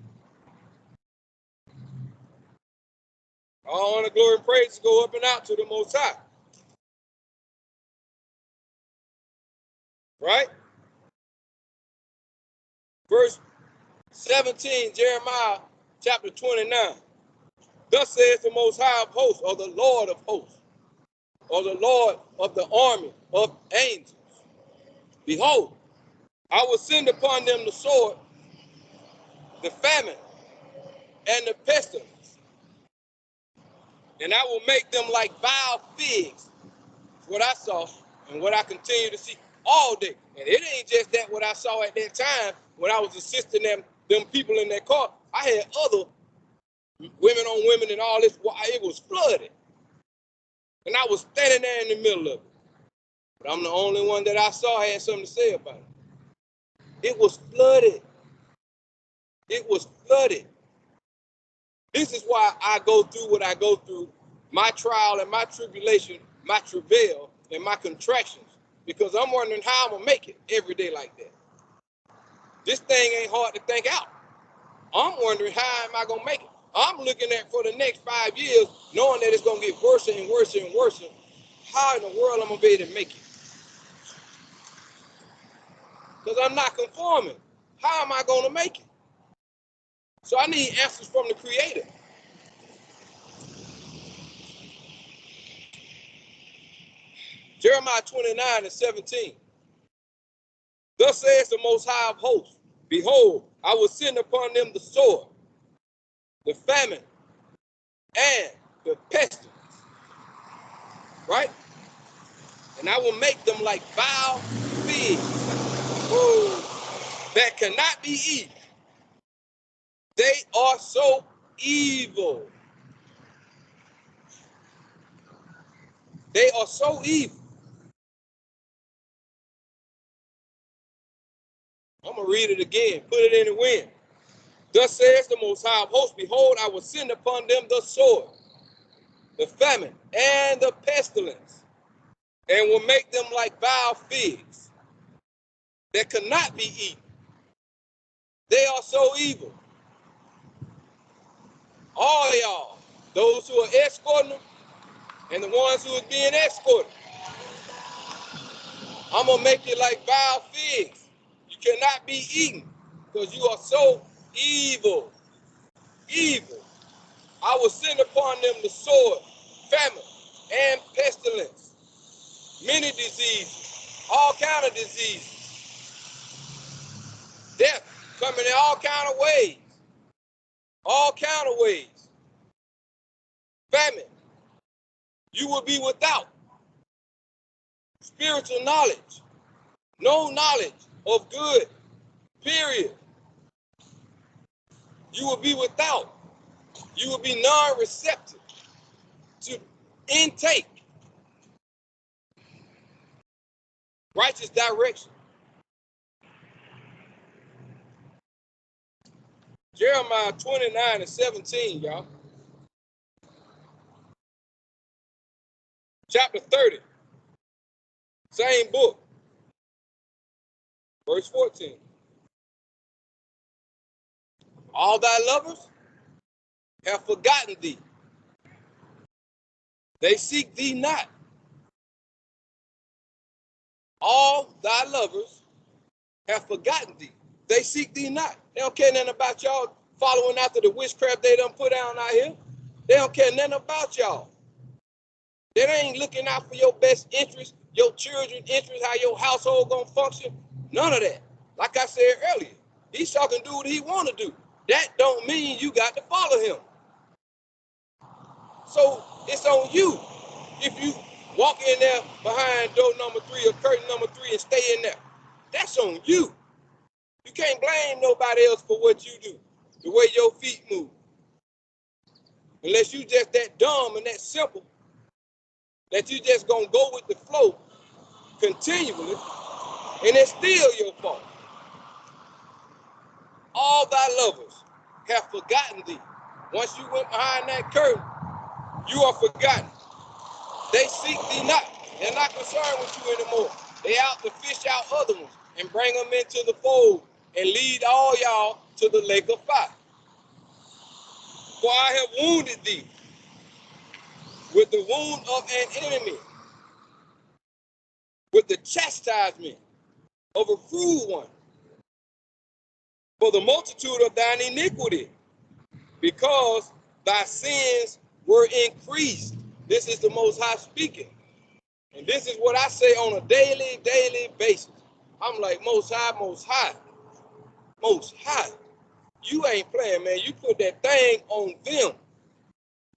All honor, glory, and praise go up and out to the Most High. Right? Verse 17, Jeremiah chapter 29. Thus says the Most High of hosts, or the Lord of hosts, or the Lord of the army of angels. Behold, I will send upon them the sword, the famine, and the pestilence, and I will make them like vile figs. What I saw and what I continue to see all day. And it ain't just that what I saw at that time when I was assisting them people in that car. I had other women on women and all this. It was flooded. And I was standing there in the middle of it. But I'm the only one that I saw had something to say about it. It was flooded. It was flooded. This is why I go through what I go through, my trial and my tribulation, my travail and my contractions, because I'm wondering how I'm going to make it every day like that. This thing ain't hard to think out. I'm wondering how am I going to make it. I'm looking at for the next 5 years, knowing that it's going to get worse and worse and worse. How in the world I'm going to be able to make it? Because I'm not conforming. How am I going to make it? So I need answers from the Creator. Jeremiah 29:17. Thus says the Most High of hosts, behold, I will send upon them the sword, the famine, and the pestilence. Right? And I will make them like vile figs, that cannot be eaten. They are so evil. They are so evil. I'm going to read it again. Put it in the wind. Thus says the Most High of hosts, behold, I will send upon them the sword, the famine, and the pestilence, and will make them like vile figs that cannot be eaten. They are so evil. All y'all, those who are escorting them, and the ones who are being escorted, I'm going to make you like vile figs. You cannot be eaten because you are so evil. Evil. I will send upon them the sword, famine, and pestilence. Many diseases, all kind of diseases. Death coming in all kind of ways. All kind of ways. Famine. You will be without spiritual knowledge. No knowledge of good. Period. You will be without. You will be non-receptive to intake righteous direction. Jeremiah 29:17, y'all. Chapter 30. Same book. Verse 14. All thy lovers have forgotten thee. They seek thee not. All thy lovers have forgotten thee. They seek thee not. They don't care nothing about y'all following after the witchcraft they done put down out here. They don't care nothing about y'all. They ain't looking out for your best interest, your children's interest, how your household gonna function. None of that. Like I said earlier, Esau can do what he want to do. That don't mean you got to follow him. So it's on you. If you walk in there behind door number 3 or curtain number 3 and stay in there, that's on you. You can't blame nobody else for what you do, the way your feet move. Unless you just that dumb and that simple, that you just gonna go with the flow continually, and it's still your fault. All thy lovers have forgotten thee. Once you went behind that curtain, you are forgotten. They seek thee not. They're not concerned with you anymore. They out to fish out other ones and bring them into the fold and lead all y'all to the lake of fire. For I have wounded thee with the wound of an enemy, with the chastisement of a cruel one, for the multitude of thine iniquity, because thy sins were increased. This is the Most High speaking. And this is what I say on a daily basis. I'm like, Most High, Most High, Most High. You ain't playing, man. You put that thing on them.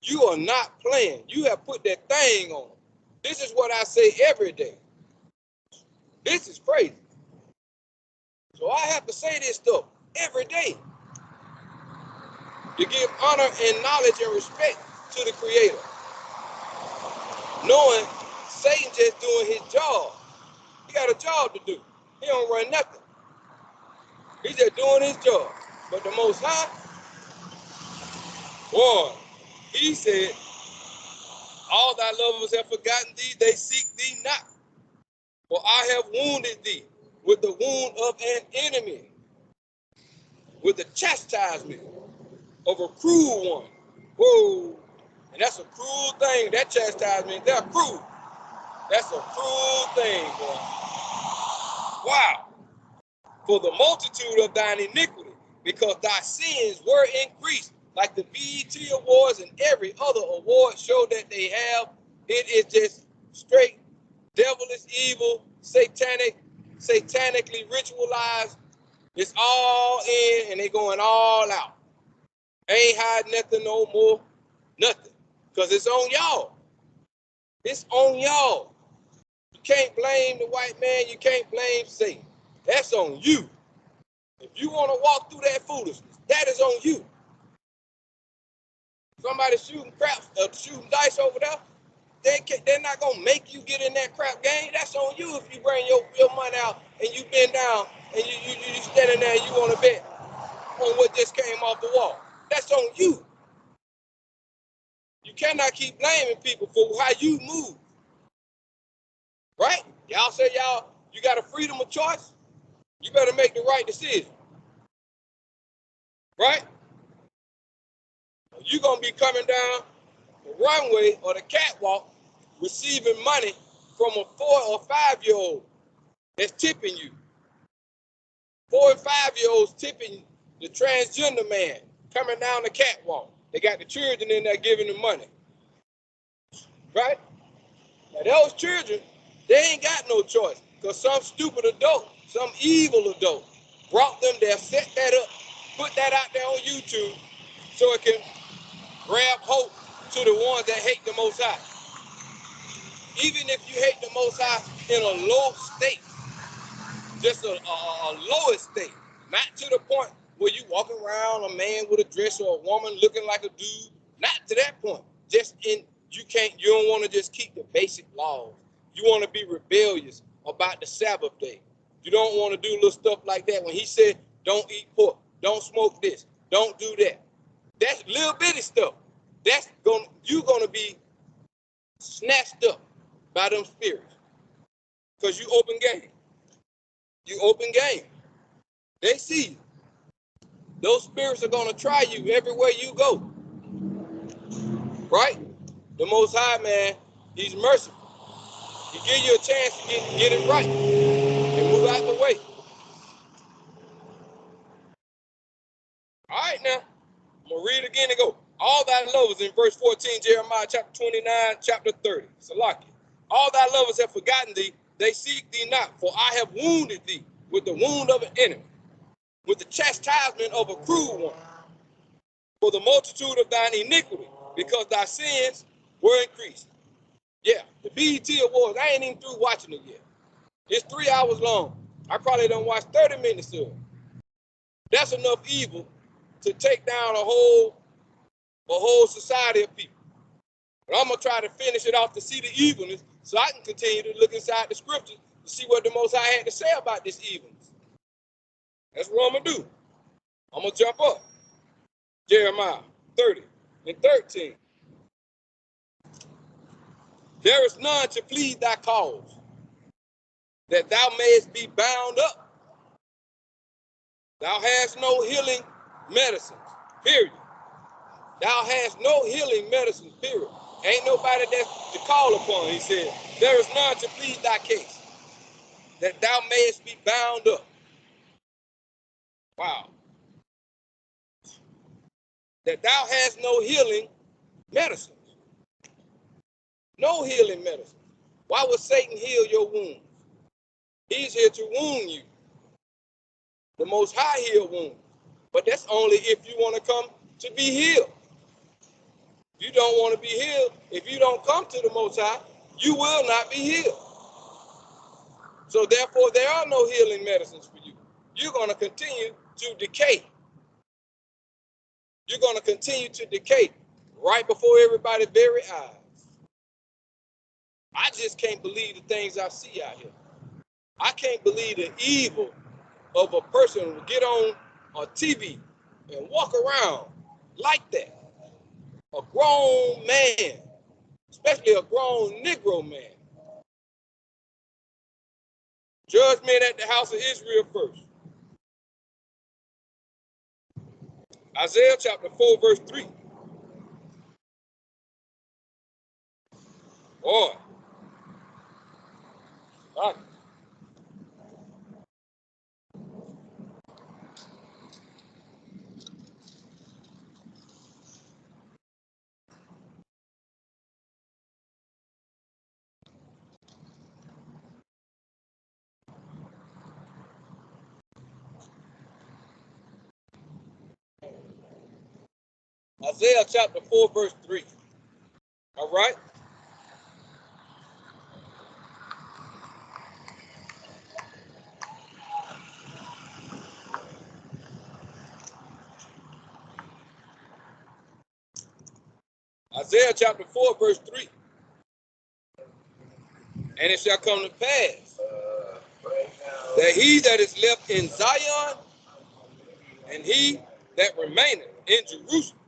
You are not playing. You have put that thing on them. This is what I say every day. This is crazy. So I have to say this stuff every day to give honor and knowledge and respect to the Creator. Knowing Satan just doing his job. He got a job to do. He don't run nothing. He's just doing his job. But the Most High, boy, he said, all thy lovers have forgotten thee, they seek thee not. For I have wounded thee with the wound of an enemy, with the chastisement of a cruel one. Woo! And that's a cruel thing. That chastisement, they're cruel. That's a cruel thing, boy. Wow. For the multitude of thine iniquity, because thy sins were increased, like the BET Awards and every other award show that they have. It is just straight devilish, evil, satanically ritualized. It's all in and they going all out. Ain't hiding nothing no more, nothing. Because it's on y'all. It's on y'all. You can't blame the white man. You can't blame Satan. That's on you. If you want to walk through that foolishness, that is on you. Somebody shooting craps, shooting dice over there, they're not going to make you get in that crap game. That's on you if you bring your money out and you bend down and you standing there and you want to bet on what just came off the wall. That's on you. You cannot keep blaming people for how you move. Right? Y'all say you got a freedom of choice. You better make the right decision. Right? You're going to be coming down the runway or the catwalk receiving money from a 4 or 5-year-old that's tipping you. 4 and 5-year-olds tipping the transgender man coming down the catwalk. They got the children in there giving them money. Right? Now those children, they ain't got no choice because some stupid adult, some evil adult brought them there, set that up, put that out there on YouTube so it can grab hope to the ones that hate the Most High. Even if you hate the Most High in a low state, just a lowest state, not to the point where you walking around a man with a dress or a woman looking like a dude, not to that point. Just in, you don't want to just keep the basic laws. You want to be rebellious about the Sabbath day. You don't want to do little stuff like that. When he said, don't eat pork, don't smoke this, don't do that. That's little bitty stuff. You're gonna be snatched up by them spirits. Because you open game. You open game. They see you. Those spirits are gonna try you everywhere you go. Right? The Most High, man, he's merciful. He give you a chance to get it right and move out the way. All right, now, I'm going to read again and go. All thy lovers in verse 14, Jeremiah chapter 29, chapter 30. Salaki. All thy lovers have forgotten thee. They seek thee not, for I have wounded thee with the wound of an enemy, with the chastisement of a cruel one, for the multitude of thine iniquity, because thy sins were increased. Yeah, the BET Awards, I ain't even through watching it yet. It's 3 hours long. I probably done watched 30 minutes of it. That's enough evil to take down a whole society of people. But I'm going to try to finish it off to see the evilness so I can continue to look inside the scriptures to see what the Most High had to say about this evilness. That's what I'm going to do. I'm going to jump up. Jeremiah 30 and 13. There is none to plead thy cause, that thou mayest be bound up. Thou hast no healing medicines, period. Thou hast no healing medicines, period. Ain't nobody that's to call upon, he said. There is none to plead thy case, that thou mayest be bound up. Wow. That thou hast no healing medicines. No healing medicine. Why would Satan heal your wounds? He's here to wound you. The Most High heal wounds. But that's only if you want to come to be healed. If you don't want to be healed, if you don't come to the Most High, you will not be healed. So therefore, there are no healing medicines for you. You're going to continue to decay. You're going to continue to decay right before everybody's very eyes. I just can't believe the things I see out here. I can't believe the evil of a person who get on a TV and walk around like that. A grown man, especially a grown Negro man, Judgment at the house of Israel first. Isaiah chapter 4, verse 3. Boy. Right. Isaiah chapter 4, verse 3. All right? Isaiah chapter 4, verse 3. And it shall come to pass that he that is left in Zion and he that remaineth in Jerusalem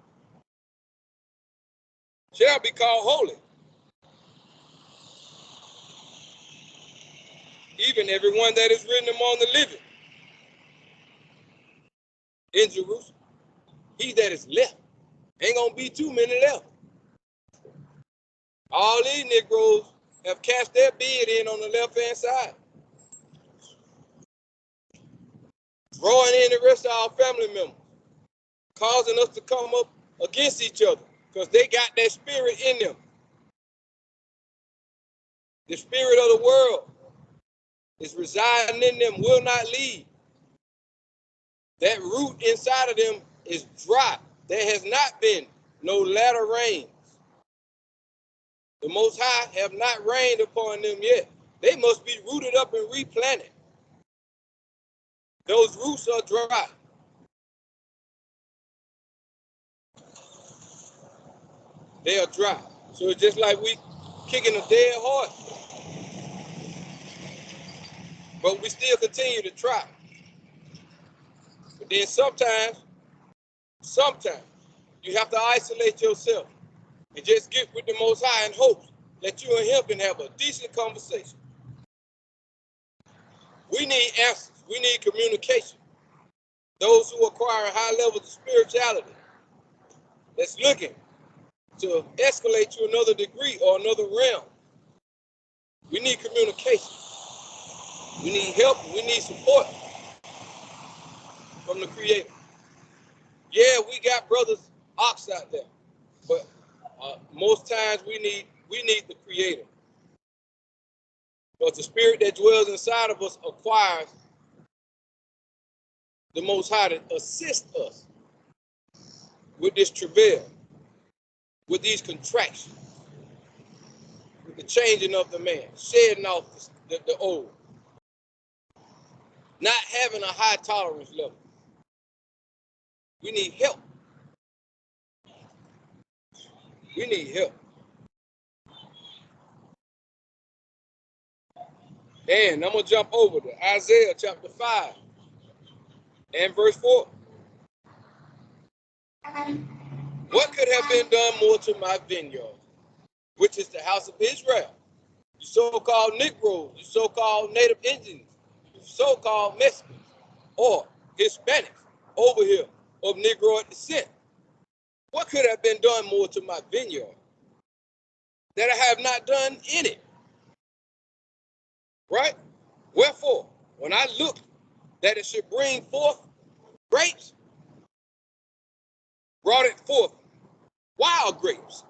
shall be called holy, even every one that is written among the living in Jerusalem. He that is left. Ain't gonna be too many left. All these Negroes have cast their bid in on the left-hand side, drawing in the rest of our family members, causing us to come up against each other because they got that spirit in them. The spirit of the world is residing in them, will not leave. That root inside of them is dry. There has not been no latter rains. The Most High have not rained upon them yet. They must be rooted up and replanted. Those roots are dry. They are dry. So it's just like we kicking a dead horse. But we still continue to try. But then sometimes, you have to isolate yourself and just get with the Most High and hope that you and him can have a decent conversation. We need answers. We need communication. Those who acquire high levels of spirituality that's looking to escalate to another degree or another realm. We need communication. We need help. We need support from the Creator. Yeah, we got brothers ox out there, but most times we need the Creator. But the spirit that dwells inside of us acquires the Most High to assist us with this travail, with these contractions, with the changing of the man, shedding off the old, not having a high tolerance level. We need help. We need help. And I'm going to jump over to Isaiah chapter 5 and verse 4. What could have been done more to my vineyard, which is the house of Israel? You so-called Negroes, you so-called Native Indians, you so-called Mexicans, or Hispanics over here of Negroid descent. What could have been done more to my vineyard that I have not done in it? Right? Wherefore, when I looked that it should bring forth grapes, brought it forth wild grapes.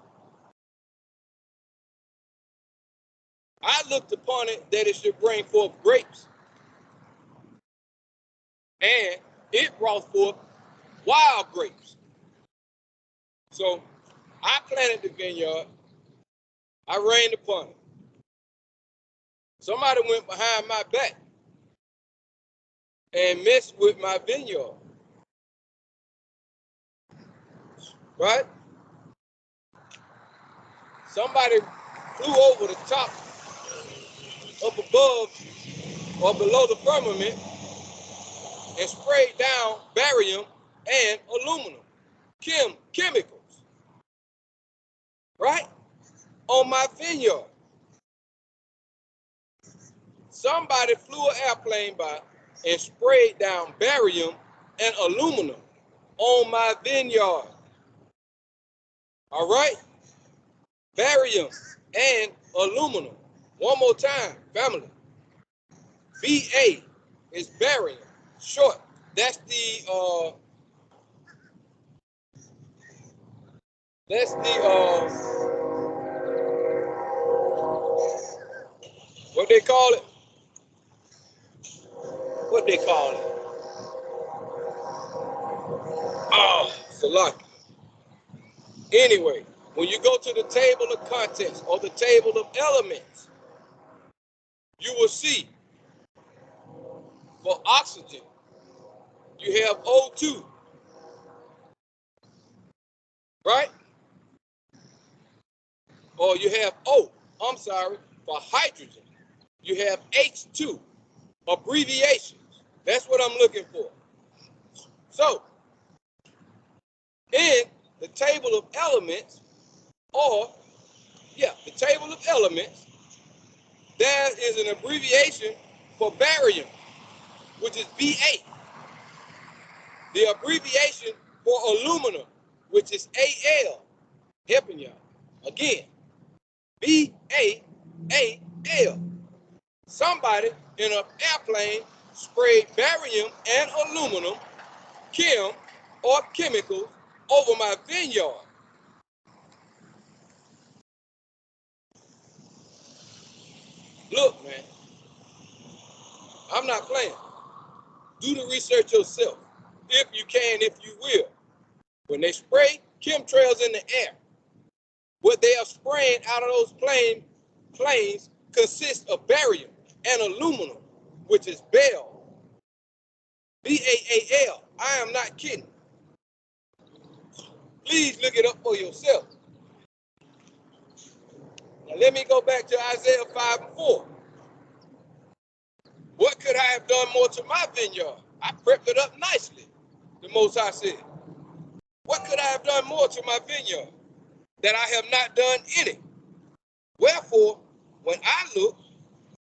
I looked upon it that it should bring forth grapes, and it brought forth wild grapes. So I planted the vineyard, I rained upon it. Somebody went behind my back and messed with my vineyard. Right? Somebody flew over the top, up above or below the firmament, and sprayed down barium and aluminum, chemicals, right? On my vineyard. somebody flew an airplane by and sprayed down barium and aluminum on my vineyard. All right? Barium and aluminum. One more time, family. BA is barium, short. That's the what they call it? What they call it? Oh, Salaki. Anyway, when you go to the table of contents or the table of elements, you will see for oxygen, you have O2, right? Or you have for hydrogen, you have H2, abbreviations. That's what I'm looking for. So, in the table of elements, the table of elements, there is an abbreviation for barium, which is Ba. The abbreviation for aluminum, which is Al. Helping y'all. Again, BaAl. Somebody in an airplane sprayed barium and aluminum, chem or chemicals, over my vineyard. Look, man, I'm not playing. Do the research yourself, if you can, if you will. When they spray chemtrails in the air, what they are spraying out of those planes consists of barium and aluminum, which is Bal. B-A-A-L. I am not kidding. Please look it up for yourself. Now let me go back to Isaiah 5:4. What could I have done more to my vineyard? I prepped it up nicely, the Most High said. What could I have done more to my vineyard that I have not done in it? Wherefore, when I looked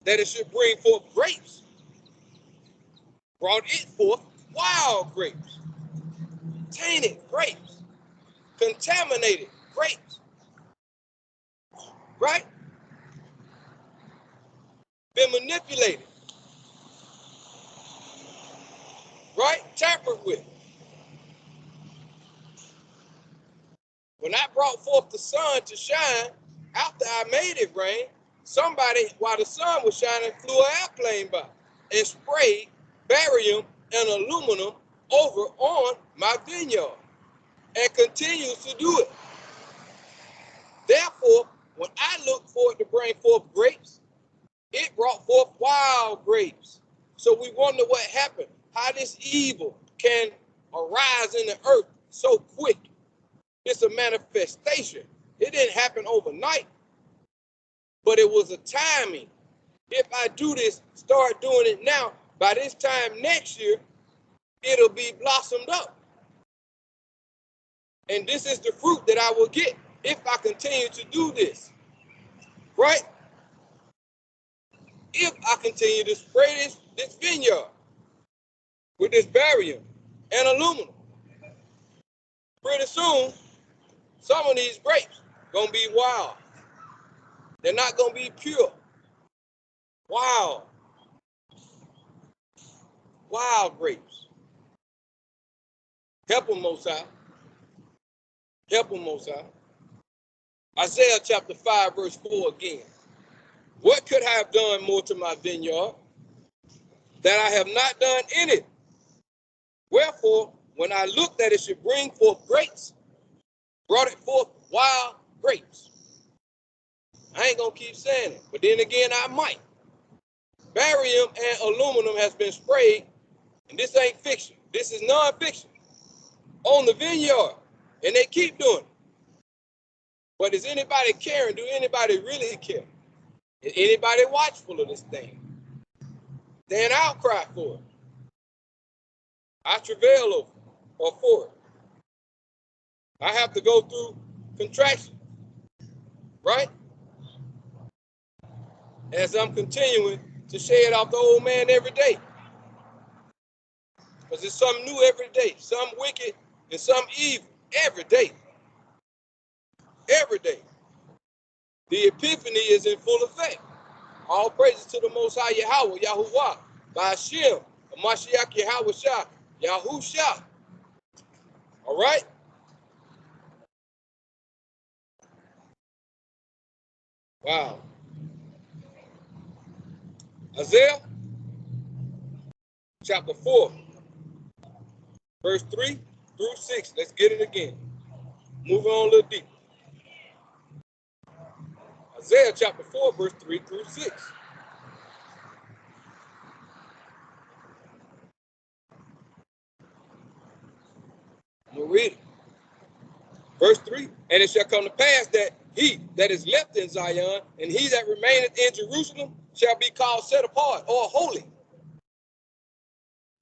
that it should bring forth grapes, brought it forth wild grapes, tainted grapes, contaminated grapes, right? Been manipulated, right? Tampered with. When I brought forth the sun to shine, after I made it rain, somebody, while the sun was shining, flew an airplane by and sprayed barium and aluminum over on my vineyard and continues to do it. Therefore, when I looked for it to bring forth grapes, it brought forth wild grapes. So we wonder what happened, how this evil can arise in the earth so quick. It's a manifestation. It didn't happen overnight, but it was a timing. If I do this, start doing it now, by this time next year, it'll be blossomed up. And this is the fruit that I will get if I continue to do this, right? If I continue to spray this vineyard with this barium and aluminum, pretty soon, some of these grapes gonna be wild. They're not gonna be pure. Wild grapes. Help them, Most High. Help them, Most High. Isaiah chapter 5, verse 4 again. What could I have done more to my vineyard that I have not done in it? Wherefore, when I looked that it should bring forth grapes, brought it forth wild grapes. I ain't gonna keep saying it, but then again, I might. Barium and aluminum has been sprayed, and this ain't fiction. This is non-fiction, on the vineyard, and they keep doing it. But is anybody caring? Do anybody really care? Is anybody watchful of this thing? Then I'll cry for it. I travail over it or for it. I have to go through contractions, right? As I'm continuing to shed off the old man every day. Because it's something new every day, some wicked and some evil every day. Every day. The epiphany is in full effect. All praises to the Most High Yahweh, Yahuwah, by Hashem, Mashiach Yahweh Shah, Yahusha. All right? Wow. Isaiah chapter 4, verse 3 through 6. Let's get it again. Moving on a little deeper. Isaiah chapter 4, verse 3 through 6. I'm going to read it. Verse 3, and it shall come to pass that he that is left in Zion and he that remaineth in Jerusalem shall be called set apart or holy.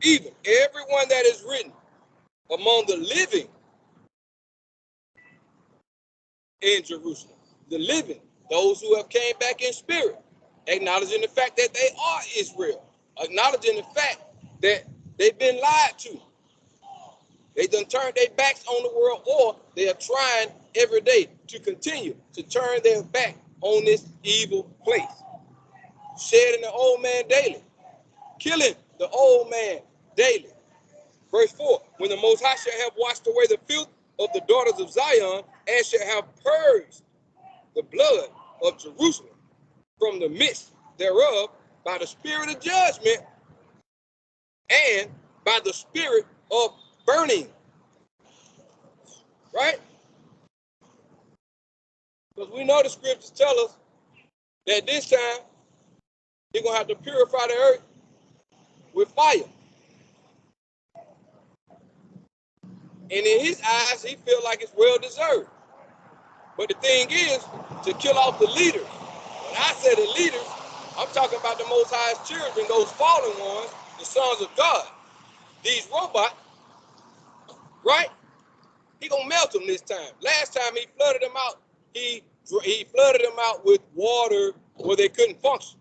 Even everyone that is written among the living in Jerusalem. The living, those who have came back in spirit, acknowledging the fact that they are Israel, acknowledging the fact that they've been lied to. They done turned their backs on the world, or they are trying every day to continue to turn their back on this evil place. Shedding the old man daily, killing the old man daily. Verse 4, when the Most High shall have washed away the filth of the daughters of Zion, and shall have purged the blood of Jerusalem from the midst thereof by the spirit of judgment and by the spirit of burning. Right? Because we know the scriptures tell us that this time he's going to have to purify the earth with fire. And in his eyes, he feels like it's well deserved. But the thing is, to kill off the leaders. When I say the leaders, I'm talking about the Most High's children, those fallen ones, the sons of God. These robots, right? He gonna melt them this time. Last time he flooded them out, he flooded them out with water where they couldn't function.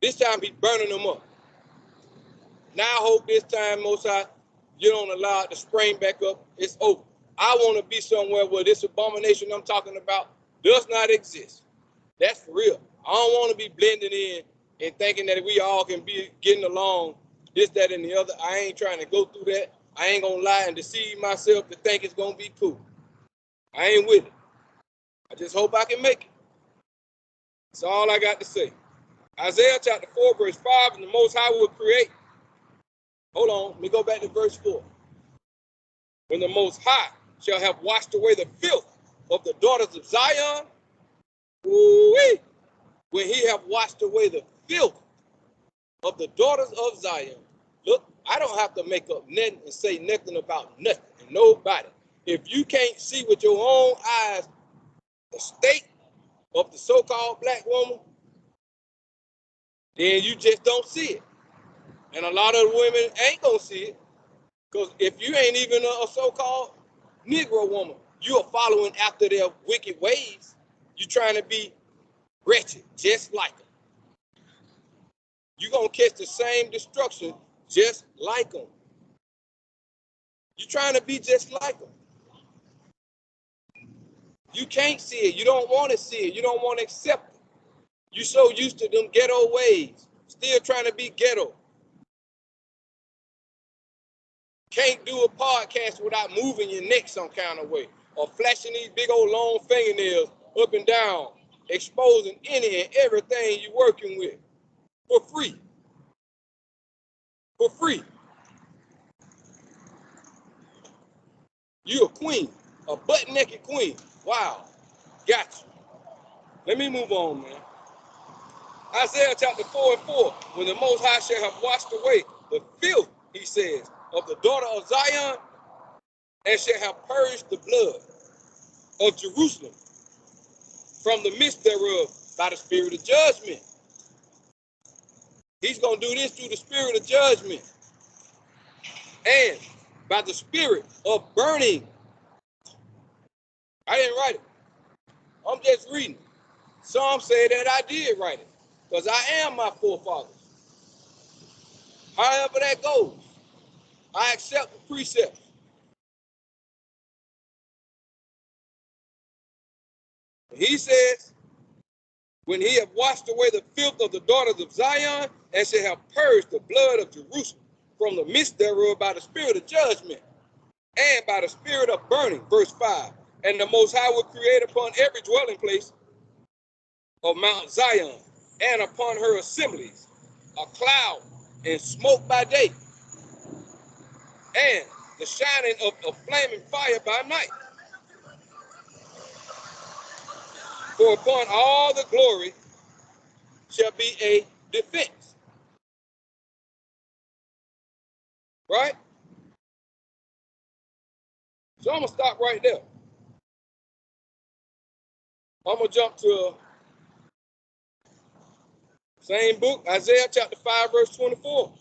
This time he's burning them up. Now I hope this time, Most High, you don't allow it to spring back up. It's over. I want to be somewhere where this abomination I'm talking about does not exist. That's for real. I don't want to be blending in and thinking that we all can be getting along, this, that, and the other. I ain't trying to go through that. I ain't going to lie and deceive myself to think it's going to be cool. I ain't with it. I just hope I can make it. That's all I got to say. Isaiah chapter 4, verse 5, and the Most High will create. Hold on, let me go back to verse 4. When the Most High shall have washed away the filth of the daughters of Zion, ooh-wee, when he have washed away the filth of the daughters of Zion. Look, I don't have to make up nothing and say nothing about nothing and nobody. If you can't see with your own eyes the state of the so-called black woman, then you just don't see it. And a lot of the women ain't gonna see it, because if you ain't even a so-called Negro woman, you are following after their wicked ways. You're trying to be wretched, just like them. You're gonna catch the same destruction just like them. You're trying to be just like them. You can't see it. You don't want to see it. You don't want to accept it. You're so used to them ghetto ways, still trying to be ghetto. Can't do a podcast without moving your neck some kind of way, or flashing these big old long fingernails up and down, exposing any and everything you're working with for free. For free. You a queen, a butt-naked queen. Wow, got you. Let me move on, man. Isaiah chapter 4 and 4. When the Most High shall have washed away the filth, he says, of the daughter of Zion, and shall have purged the blood of Jerusalem from the midst thereof by the spirit of judgment. He's going to do this through the spirit of judgment and by the spirit of burning. I didn't write it. I'm just reading. Some say that I did write it. because I am my forefathers. However that goes, I accept the precepts. He says, when he have washed away the filth of the daughters of Zion, and shall have purged the blood of Jerusalem from the midst thereof by the spirit of judgment and by the spirit of burning. Verse 5. And the Most High will create upon every dwelling place of Mount Zion and upon her assemblies a cloud and smoke by day, and the shining of a flaming fire by night. For upon all the glory shall be a defense. Right? So I'm going to stop right there. I'm going to jump to same book, Isaiah chapter 5, verse 24.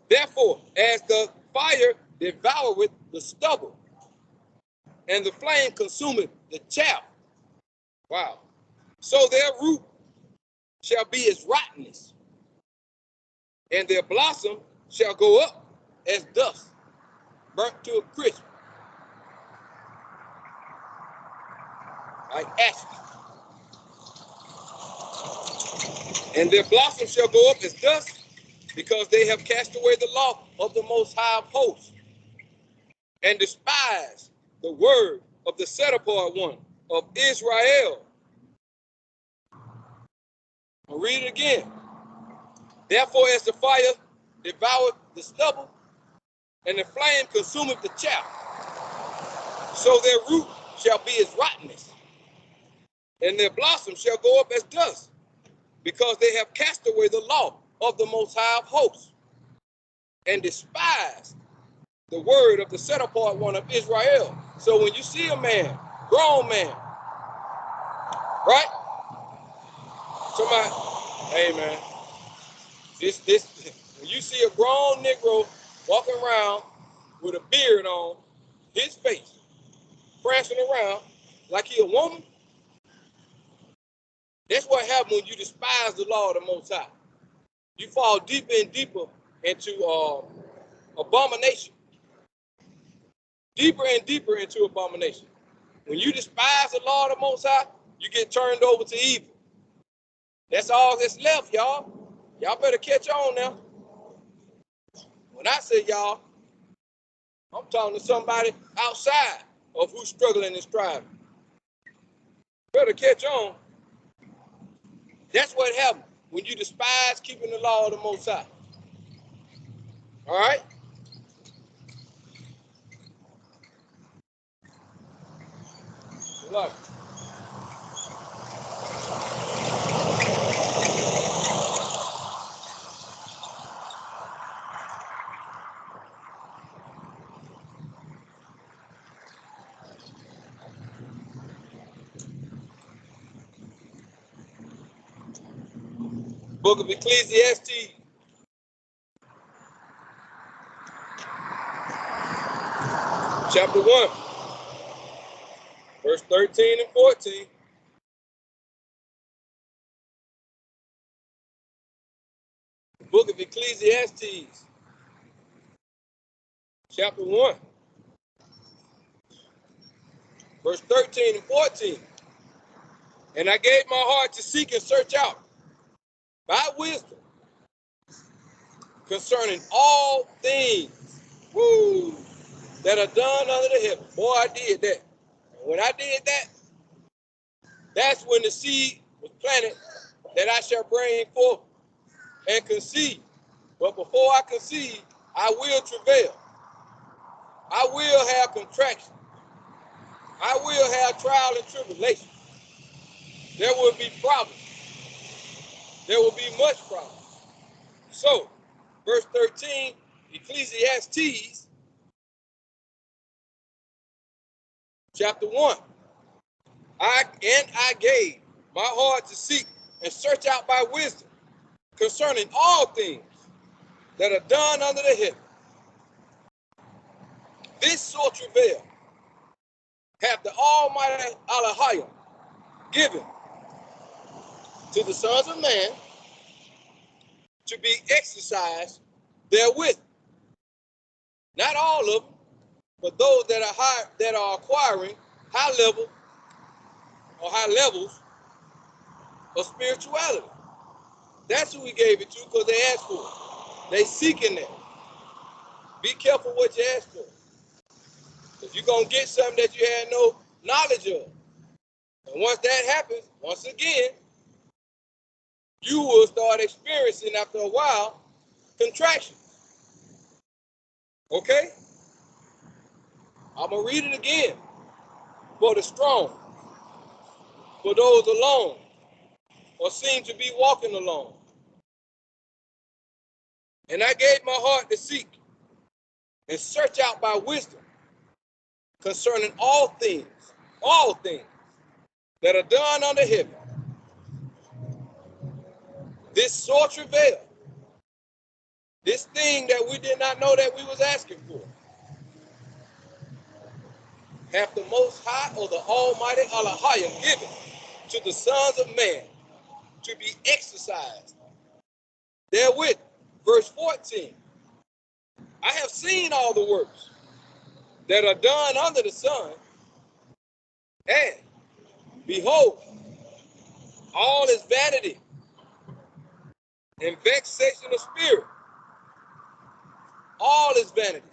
Therefore, as the fire devoureth the stubble, and the flame consumeth the chaff. Wow. So their root shall be as rottenness, and their blossom shall go up as dust, burnt to a crisp, like ashes. And their blossom shall go up as dust, because they have cast away the law of the Most High of hosts, and despised the word of the set apart one of Israel. I'll read it again. Therefore, as the fire devoured the stubble, and the flame consumeth the chaff, so their root shall be as rottenness, and their blossom shall go up as dust, because they have cast away the law of the Most High of hosts, and despised the word of the set apart one of Israel. So when you see a man, grown man, right? Somebody, hey man, this when you see a grown Negro walking around with a beard on his face, prancing around like he a woman, that's what happens when you despise the law of the Most High. You fall deeper and deeper into abomination. Deeper and deeper into abomination. When you despise the law of the Most High, you get turned over to evil. That's all that's left, y'all. Y'all better catch on now. When I say y'all, I'm talking to somebody outside of who's struggling and striving. Better catch on. That's what happens when you despise keeping the law of the Most High. All right? Look. Book of Ecclesiastes, chapter 1, verse 13 and 14. The book of Ecclesiastes, chapter 1, verse 13 and 14. And I gave my heart to seek and search out by wisdom concerning all things, that are done under the heaven. Boy, I did that. And when I did that, that's when the seed was planted that I shall bring forth and conceive. But before I conceive, I will travail. I will have contraction. I will have trial and tribulation. There will be problems. There will be much problem. So, verse 13, Ecclesiastes, chapter 1. I gave my heart to seek and search out by wisdom concerning all things that are done under the heaven. This sore travail hath the Almighty Elohim given to the sons of man to be exercised therewith. Not all of them, but those that are high, that are acquiring high level or high levels of spirituality. That's who he gave it to, because they asked for it. They seeking that. Be careful what you ask for. Because you're going to get something that you had no knowledge of. And once that happens, once again, you will start experiencing after a while contractions. Okay? I'm going to read it again. For the strong, for those alone, or seem to be walking alone. And I gave my heart to seek and search out by wisdom concerning all things that are done under heaven. This sore travail, this thing that we did not know that we was asking for, hath the Most High or the Almighty Allahayim given to the sons of man to be exercised therewith. Verse 14, I have seen all the works that are done under the sun, and behold, all is vanity and vexation of spirit. All is vanity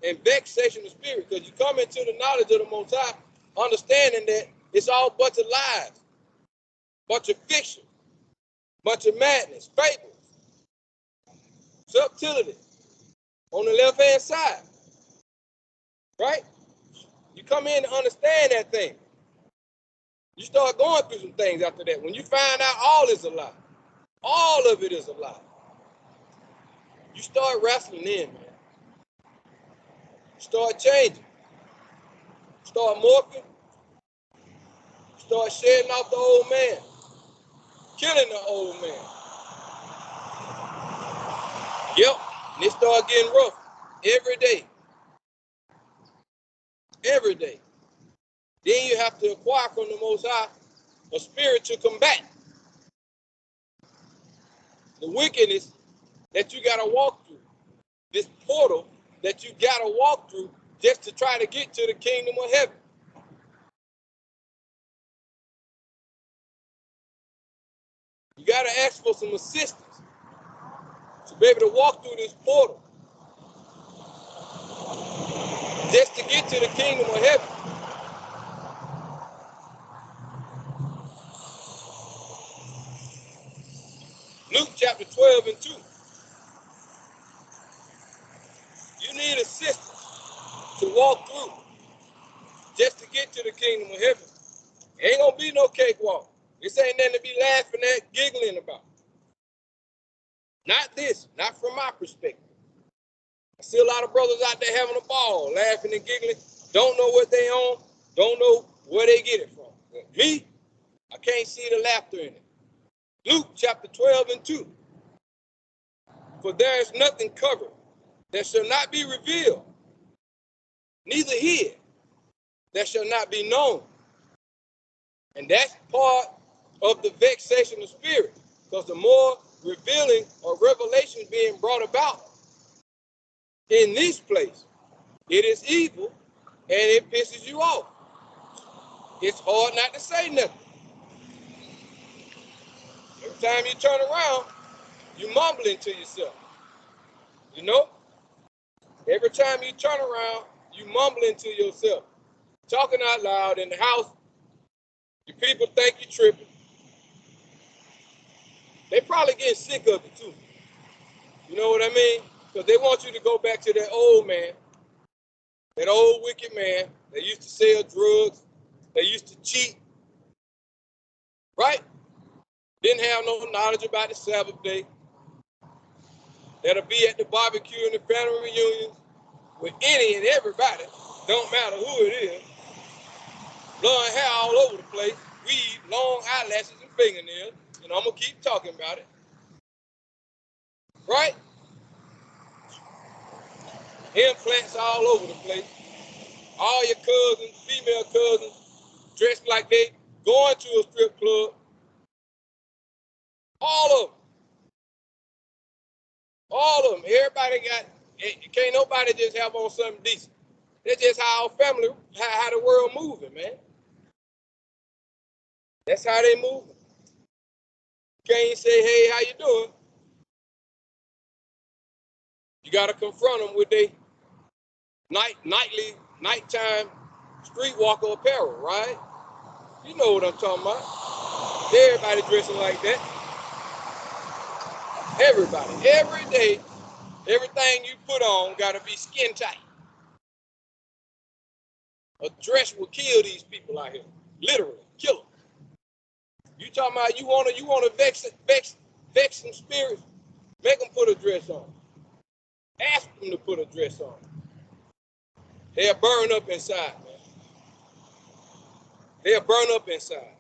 and vexation of spirit, because you come into the knowledge of the Most High, understanding that it's all bunch of lies, bunch of fiction, bunch of madness, fables, subtlety on the left-hand side, right? You come in to understand that thing. You start going through some things after that. When you find out all is a lie, all of it is a lie, you start wrestling in, man. You start changing. You start morphing. You start shedding off the old man, killing the old man. Yep, and it start getting rough every day. Every day. Then you have to acquire from the Most High a spirit to combat the wickedness that you got to walk through, this portal that you got to walk through just to try to get to the kingdom of heaven. You got to ask for some assistance to be able to walk through this portal just to get to the kingdom of heaven. Luke chapter 12 and 2. You need assistance to walk through just to get to the kingdom of heaven. Ain't gonna be no cakewalk. This ain't nothing to be laughing at, giggling about. Not this, not from my perspective. I see a lot of brothers out there having a ball, laughing and giggling, don't know what they own, don't know where they get it from. But me, I can't see the laughter in it. Luke chapter 12 and 2. For there is nothing covered that shall not be revealed, neither hid that shall not be known. And that's part of the vexation of spirit, because the more revealing or revelation being brought about in this place, it is evil and it pisses you off. It's hard not to say nothing. Every time you turn around, you mumbling to yourself. You know? Every time you turn around, you mumbling to yourself. Talking out loud in the house, your people think you're tripping. They probably getting sick of it too. You know what I mean? Because they want you to go back to that old man, that old wicked man that used to sell drugs, that used to cheat, right? Didn't have no knowledge about the Sabbath day. That'll be at the barbecue and the family reunions with any and everybody, don't matter who it is. Blowing hair all over the place, weave, long eyelashes and fingernails, and I'm gonna keep talking about it. Right? Implants all over the place. All your cousins, female cousins, dressed like they going to a strip club. All of them. All of them. Everybody got, can't nobody just have on something decent. That's just how our family, how the world moving, man. That's how they moving. Can't say, hey, how you doing? You got to confront them with their nighttime streetwalker apparel, right? You know what I'm talking about. Everybody dressing like that. Everybody. Every day, everything you put on got to be skin tight. A dress will kill these people out here. Literally, kill them. You talking about you wanna vex some spirits? Make them put a dress on. Ask them to put a dress on. They'll burn up inside, man. They'll burn up inside.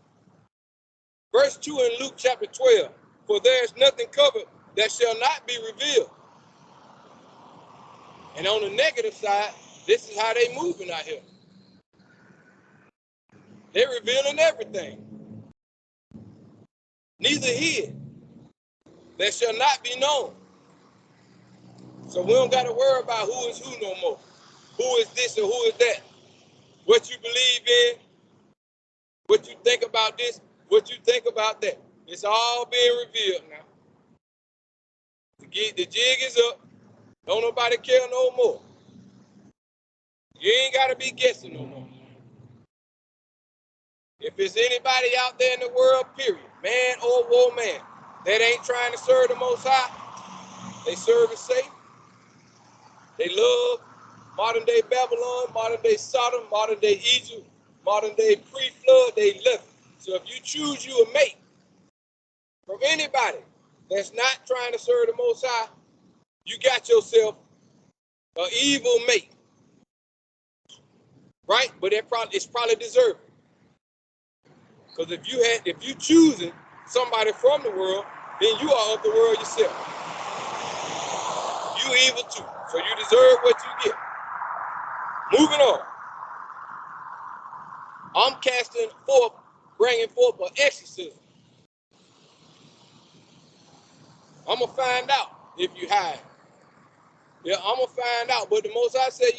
Verse 2 in Luke chapter 12. For there is nothing covered that shall not be revealed. And on the negative side, this is how they moving out here. They're revealing everything. Neither hid that shall not be known. So we don't got to worry about who is who no more. Who is this or who is that? What you believe in, what you think about this, what you think about that. It's all being revealed now. The jig is up. Don't nobody care no more. You ain't got to be guessing no more. If it's anybody out there in the world, period, man or woman, that ain't trying to serve the Most High, they serve Satan. They love modern day Babylon, modern day Sodom, modern day Egypt, modern day pre-flood, they love it. So if you choose you a mate from anybody that's not trying to serve the Most High, you got yourself an evil mate, right? But it's probably deserved. Because if you choosing somebody from the world, then you are of the world yourself. You evil too, so you deserve what you get. Moving on. I'm bringing forth an exorcism. I'm going to find out if you hide. Yeah, I'm going to find out. But the Most High said,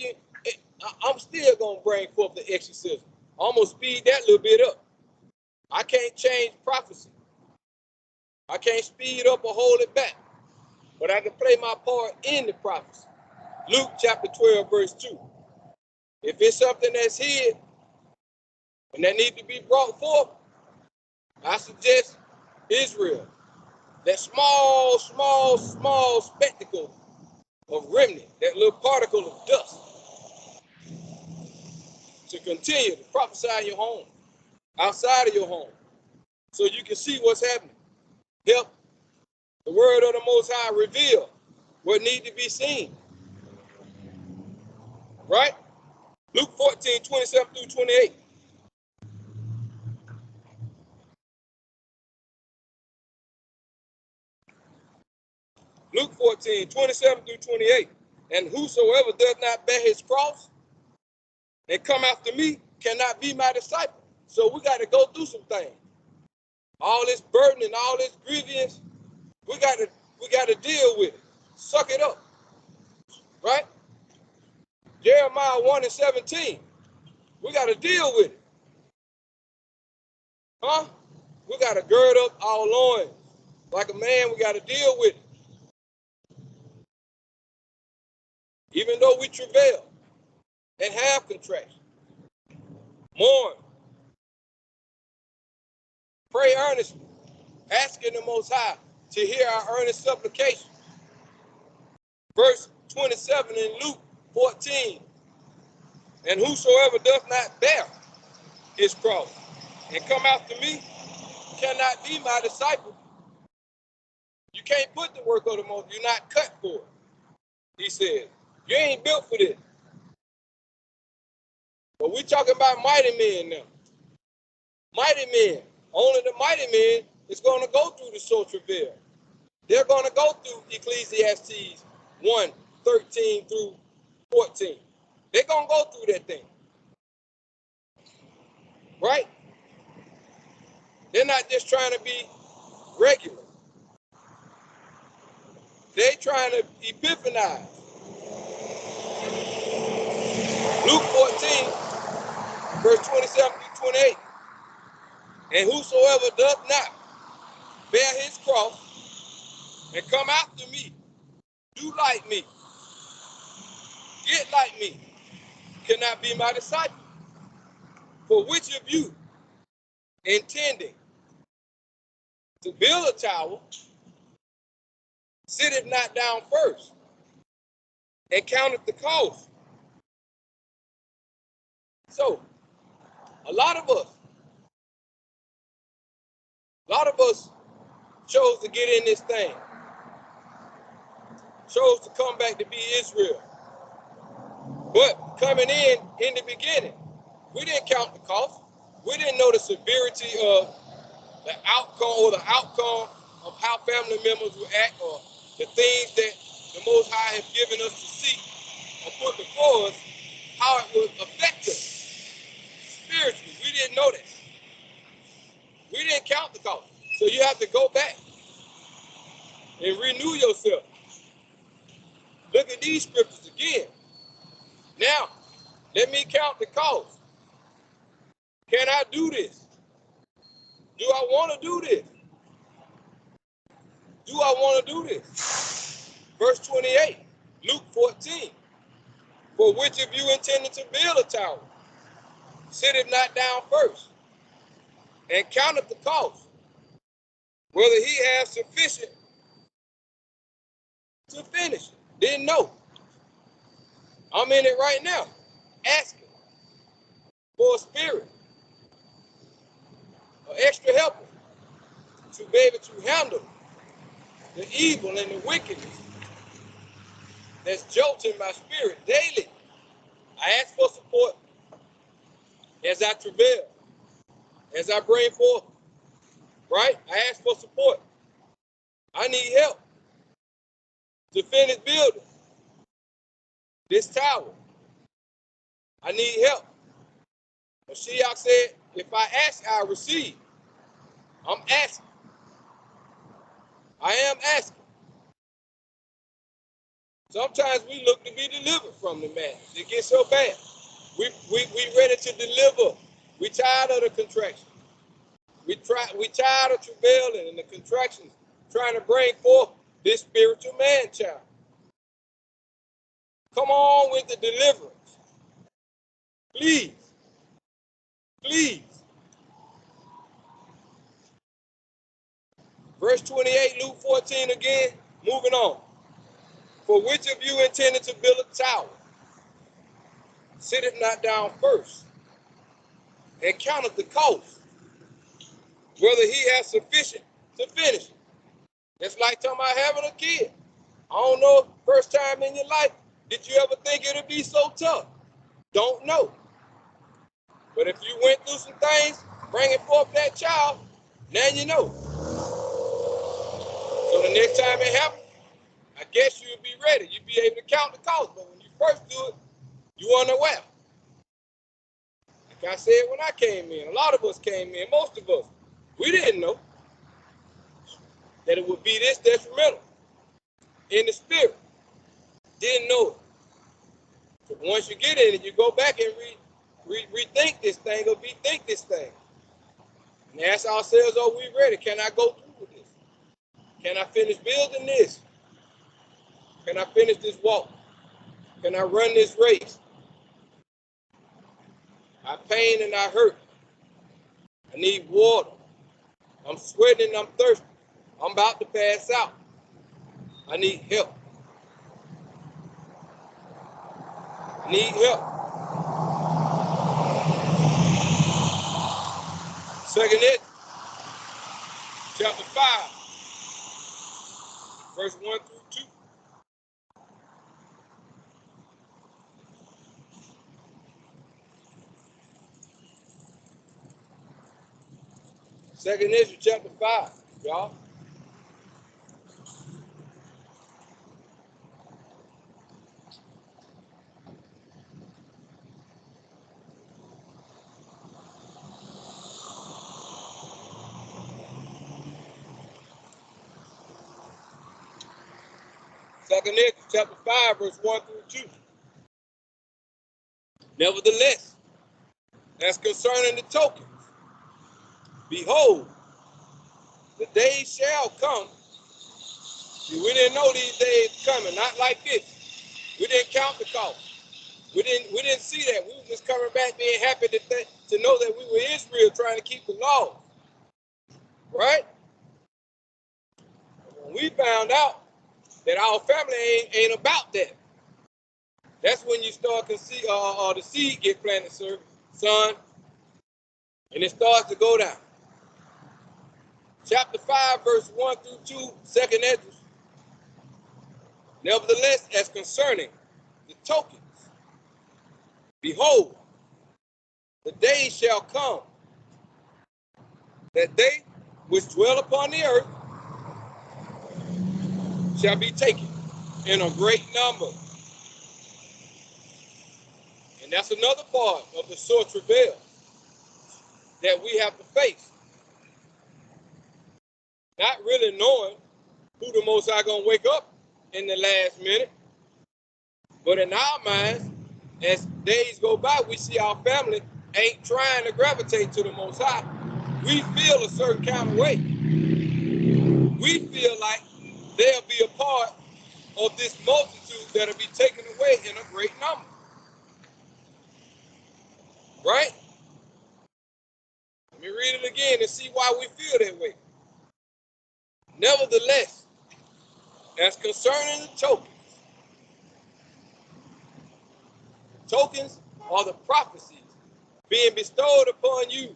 I'm still going to bring forth the exorcism. I'm going to speed that little bit up. I can't change prophecy. I can't speed up or hold it back. But I can play my part in the prophecy. Luke chapter 12, verse 2. If it's something that's hid and that needs to be brought forth, I suggest Israel. That small spectacle of remnant, that little particle of dust, to continue to prophesy in your home, outside of your home, so you can see what's happening. Help the word of the Most High reveal what needs to be seen. Right? Luke 14, 27 through 28. Luke 14, 27 through 28. And whosoever does not bear his cross and come after me cannot be my disciple. So we got to go through some things. All this burden and all this grievance, we got to deal with it. Suck it up. Right? Jeremiah 1 and 17. We got to deal with it. Huh? We got to gird up our loins. Like a man, we got to deal with it. Even though we travail and have contraction. Mourn. Pray earnestly, asking the Most High to hear our earnest supplication. Verse 27 in Luke 14. And whosoever does not bear his cross and come after me cannot be my disciple. You can't put the work of the Most. You're not cut for it. He said, you ain't built for this. But we're talking about mighty men now. Mighty men. Only the mighty men is going to go through the soul travail. They're going to go through Ecclesiastes 1, 13 through 14. They're going to go through that thing. Right? They're not just trying to be regular. They trying to epiphanize. Luke 14, verse 27 through 28. And whosoever does not bear his cross and come after me, do like me, get like me, cannot be my disciple. For which of you, intending to build a tower, sitteth not down first and counteth the cost? So, a lot of us chose to get in this thing, chose to come back to be Israel. But coming in the beginning, we didn't count the cost. We didn't know the severity of the outcome of how family members will act, or the things that the Most High has given us to see or put before us, how it would affect us spiritually. We didn't know that. We didn't count the cost. So you have to go back and renew yourself. Look at these scriptures again. Now, let me count the cost. Can I do this? Do I want to do this? Do I want to do this? Verse 28, Luke 14. For which of you intending to build a tower, sitteth not down first, and counteth the cost, whether he has sufficient to finish it? Didn't know. I'm in it right now, asking for a spirit, an extra helper, to be able to handle the evil and the wickedness that's jolting my spirit daily. I ask for support as I travail, as I bring forth, right? I ask for support. I need help to finish building this tower. I need help. Mashiach said, if I ask, I receive. I'm asking. I am asking. Sometimes we look to be delivered from the madness. It gets so bad. We ready to deliver. We tired of the contractions. We tired of travailing and the contractions, trying to bring forth this spiritual man child. Come on with the deliverance. Please. Please. Verse 28, Luke 14 again, moving on. For which of you intended to build a tower, sitteth not down first, and counteth the cost, whether he has sufficient to finish it? It's like talking about having a kid. I don't know, first time in your life, did you ever think it would be so tough? Don't know. But if you went through some things, bringing forth that child, now you know. So the next time it happens, I guess you'll be ready. You'll be able to count the cost. But when you first do it, you unaware. Like I said when I came in, a lot of us came in, most of us, we didn't know that it would be this detrimental in the spirit. Didn't know it. So once you get in it, you go back and rethink this thing or rethink this thing. And ask ourselves, are we ready? Can I go through with this? Can I finish building this? Can I finish this walk? Can I run this race? I pain and I hurt. I need water. I'm sweating and I'm thirsty. I'm about to pass out. I need help. I need help. 2 Ezra, chapter 5, verse 1 through 2. Second Ezra chapter 5, y'all. Second Ezra chapter 5, verse 1 through 2. Nevertheless, as concerning the tokens, behold, the days shall come. See, we didn't know these days coming, not like this. We didn't count the cost. We didn't see that. We were just coming back being happy to know that we were Israel trying to keep the law. Right? When we found out that our family ain't about that, that's when you start to see the seed get planted, son, and it starts to go down. Chapter 5, verse 1 through 2, second Ezra. Nevertheless, as concerning the tokens, behold, the days shall come that they which dwell upon the earth shall be taken in a great number. And that's another part of the sore travail that we have to face. Not really knowing who the Most High gonna wake up in the last minute. But in our minds, as days go by, we see our family ain't trying to gravitate to the Most High. We feel a certain kind of way. We feel like they'll be a part of this multitude that'll be taken away in a great number. Right? Let me read it again and see why we feel that way. Nevertheless, as concerning the tokens are the prophecies being bestowed upon you.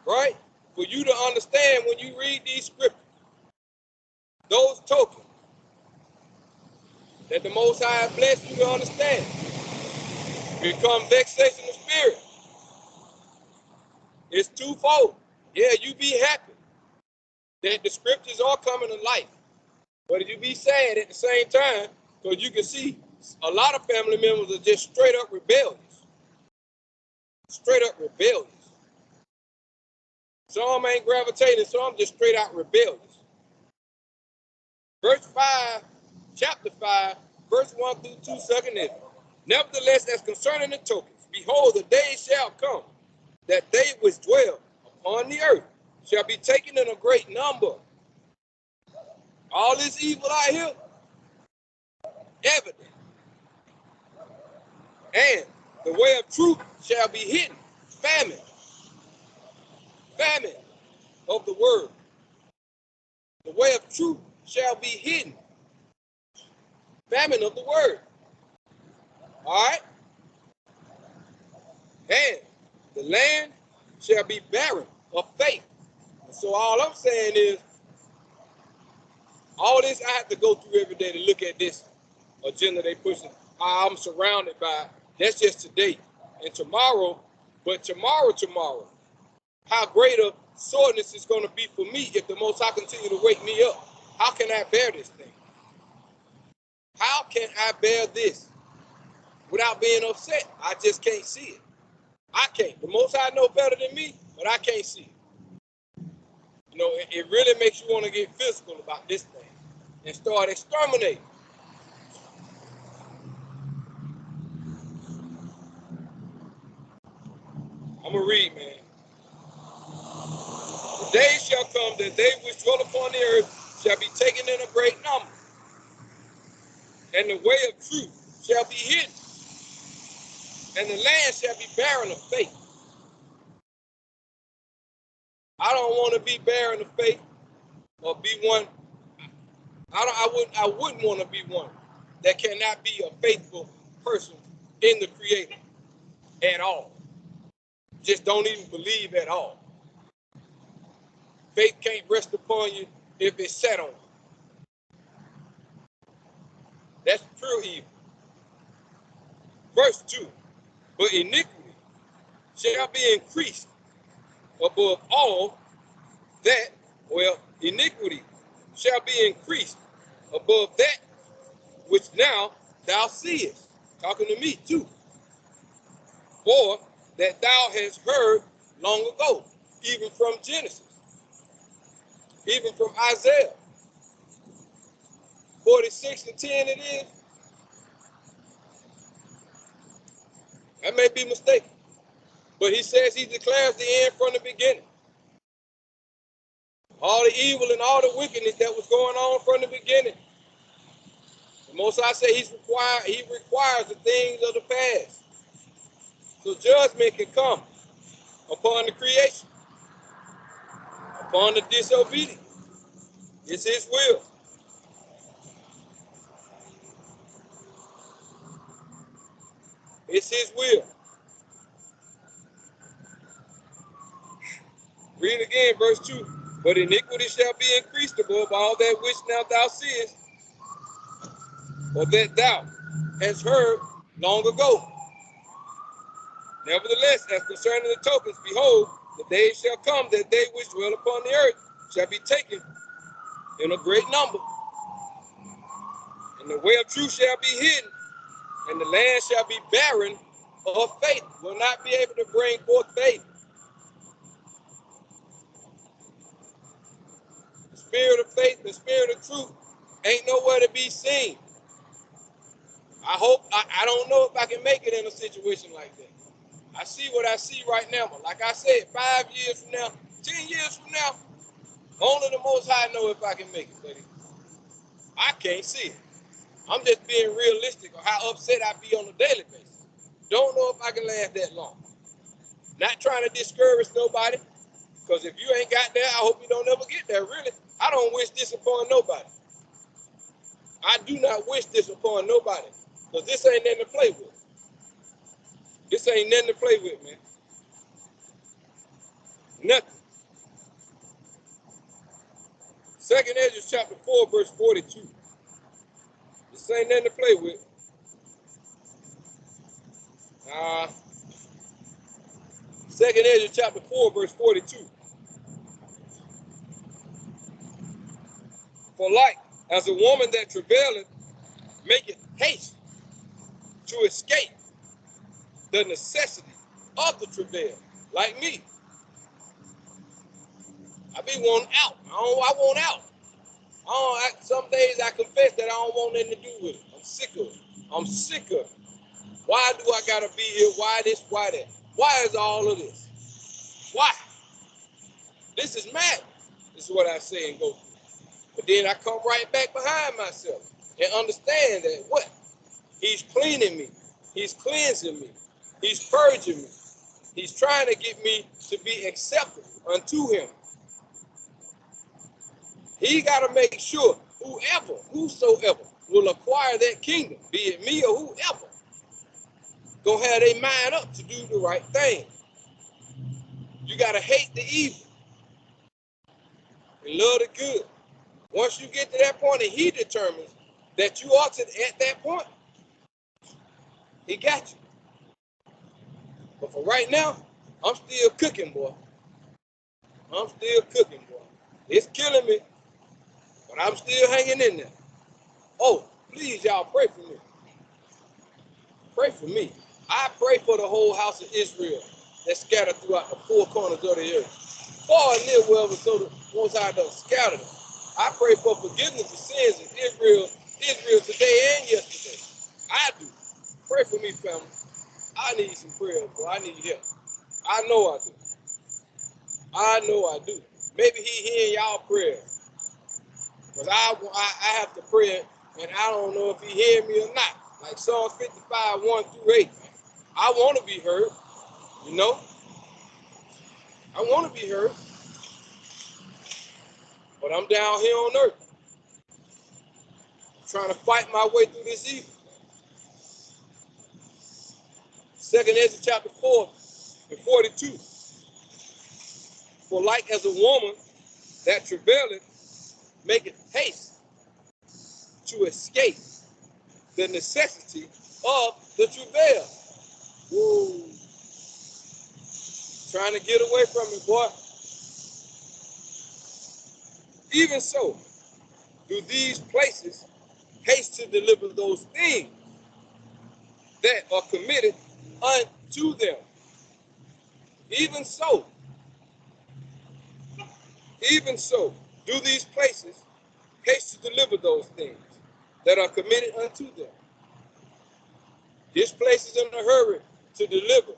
Right? For you to understand when you read these scriptures, those tokens that the Most High bless you to understand become vexation of spirit. It's twofold. Yeah, you be happy that the scriptures are coming to life, but you be sad at the same time because you can see a lot of family members are just straight up rebellious. Straight up rebellious. Some ain't gravitating, some just straight out rebellious. Verse 5, chapter 5, verse 1 through 2, second Ezra. Nevertheless, as concerning the tokens, behold, the days shall come that they which dwell upon the earth shall be taken in a great number. All this evil out here, evident. And the way of truth shall be hidden. Famine. Famine of the word. The way of truth shall be hidden. Famine of the word. All right? And the land shall be barren of faith. So all I'm saying is, all this I have to go through every day to look at this agenda they pushing. I'm surrounded by. That's just today. And tomorrow, but tomorrow, how great a soreness is going to be for me if the Most High continue to wake me up. How can I bear this thing? How can I bear this without being upset? I just can't see it. I can't. The Most High know better than me, but I can't see it. You know, it really makes you want to get physical about this thing and start exterminating. I'm going to read, man. The days shall come that they which dwell upon the earth shall be taken in a great number, and the way of truth shall be hidden, and the land shall be barren of faith. I don't want to be barren of faith or be one. I wouldn't want to be one that cannot be a faithful person in the Creator at all. Just don't even believe at all. Faith can't rest upon you if it's set on you. That's pure evil. Verse 2, but iniquity shall be increased above all that, iniquity shall be increased above that which now thou seest. Talking to me too. For that thou hast heard long ago, even from Genesis, even from Isaiah, 46 and 10 it is. That may be mistaken. But he says he declares the end from the beginning. All the evil and all the wickedness that was going on from the beginning. The Most High say he requires the things of the past. So judgment can come upon the creation, upon the disobedient. It's his will. It's his will. Read again, verse 2. But iniquity shall be increased above all that which now thou seest, or that thou hast heard long ago. Nevertheless, as concerning the tokens, behold, the days shall come that they which dwell upon the earth shall be taken in a great number. And the way of truth shall be hidden, and the land shall be barren of faith, will not be able to bring forth faith. The spirit of faith, the spirit of truth, ain't nowhere to be seen. I don't know if I can make it in a situation like that. I see what I see right now, but like I said, 5 years from now, 10 years from now, only the Most High know if I can make it, buddy. I can't see it. I'm just being realistic of how upset I be on a daily basis. Don't know if I can last that long. Not trying to discourage nobody, because if you ain't got there, I hope you don't ever get there, really. I don't wish this upon nobody. I do not wish this upon nobody, because this ain't nothing to play with. This ain't nothing to play with, man. Nothing. 2nd Ezra chapter 4, verse 42. This ain't nothing to play with. 2nd Ezra chapter 4, verse 42. For like as a woman that travaileth maketh haste to escape the necessity of the travail, like me. I be wanting out. I want out. Some days I confess that I don't want nothing to do with it. I'm sick of it. I'm sick of it. Why do I gotta be here? Why this? Why that? Why is all of this? Why? This is mad. This is what I say and go through. But then I come right back behind myself and understand that what? He's cleaning me. He's cleansing me. He's purging me. He's trying to get me to be acceptable unto him. He got to make sure whosoever will acquire that kingdom, be it me or whoever, gonna have their mind up to do the right thing. You got to hate the evil and love the good. Once you get to that point and he determines that you are at that point, he got you. But for right now, I'm still cooking, boy. I'm still cooking, boy. It's killing me, but I'm still hanging in there. Oh, please, y'all, pray for me. Pray for me. I pray for the whole house of Israel that's scattered throughout the four corners of the earth. Far and near wherever so the Most High done scattered them. I pray for forgiveness of sins in Israel today and yesterday. I do. Pray for me, family. I need some prayer, boy. I need help. I know I do. I know I do. Maybe he hearing y'all prayers. Because I have to pray, and I don't know if he hear me or not. Like Psalm 55, 1 through 8. I want to be heard, you know. I want to be heard. But I'm down here on earth, trying to fight my way through this evil. 2nd Ezra chapter 4 and 42. For like as a woman that travaileth maketh haste to escape the necessity of the travail. Woo. Trying to get away from it, boy. Even so, do these places haste to deliver those things that are committed unto them. Even so, do these places haste to deliver those things that are committed unto them. This place is in a hurry to deliver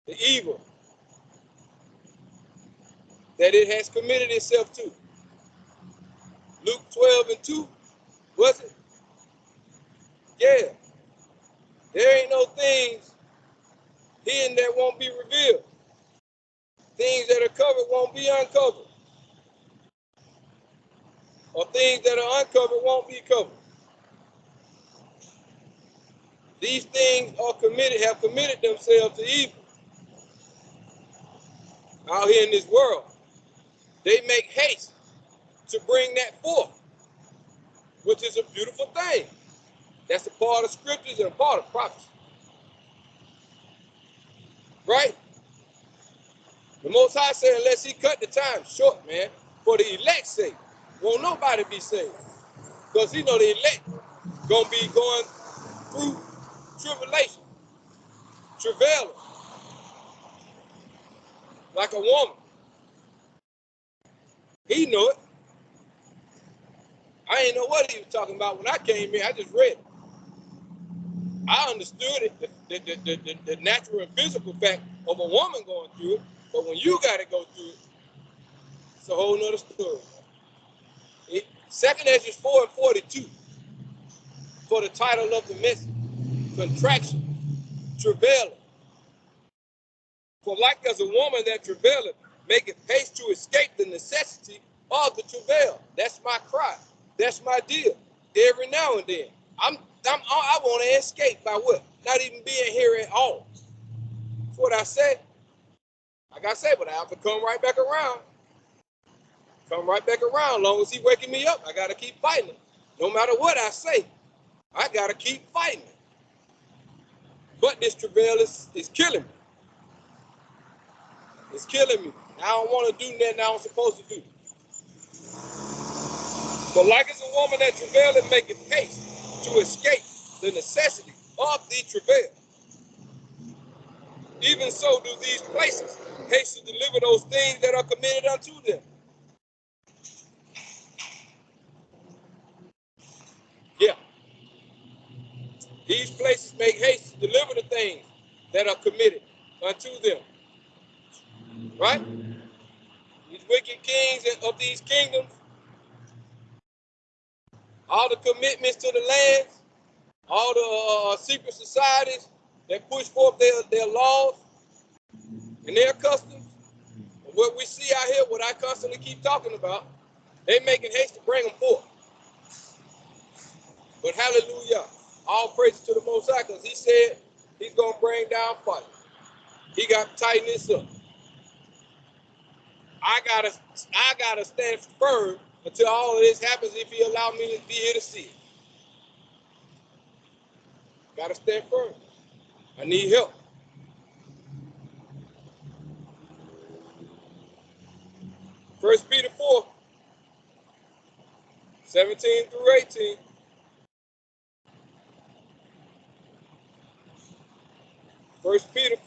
the evil that it has committed itself to. Luke 12:2, was it? Yeah. There ain't no things hidden that won't be revealed. Things that are covered won't be uncovered. Or things that are uncovered won't be covered. These things have committed themselves to evil out here in this world. They make haste to bring that forth, which is a beautiful thing. That's a part of scriptures and a part of prophecy. Right? The Most High said, unless he cut the time short, man, for the elect's sake, won't nobody be saved. Because the elect gonna be going through tribulation, travailing, like a woman. He knew it. I didn't know what he was talking about when I came here. I just read it. I understood it, the natural and physical fact of a woman going through it. But when you got to go through it, it's a whole nother story. 2nd Ezra 4:42 for the title of the message. Contractions, travailing. For like as a woman that travaileth maketh haste to escape the necessity of the travail. That's my cry. That's my deal. Every now and then. I want to escape by what? Not even being here at all. That's what I said. Like I said, but I have to come right back around. Come right back around. As long as he's waking me up, I got to keep fighting it. No matter what I say, I got to keep fighting it. But this travail is killing me. It's killing me. I don't want to do nothing I'm supposed to do. But like as a woman that travaileth maketh haste to escape the necessity of the travail, even so do these places haste to deliver those things that are committed unto them. Yeah. These places make haste to deliver the things that are committed unto them. Right? These wicked kings of these kingdoms, all the commitments to the lands, all the secret societies that push forth their laws and their customs. What we see out here, what I constantly keep talking about, they making haste to bring them forth. But hallelujah, all praise to the Most High, because he said he's going to bring down fire. He got to tighten this up. I gotta stand firm until all of this happens if he allow me to be here to see it. Gotta stand firm. I need help. First Peter 4:17-18. First Peter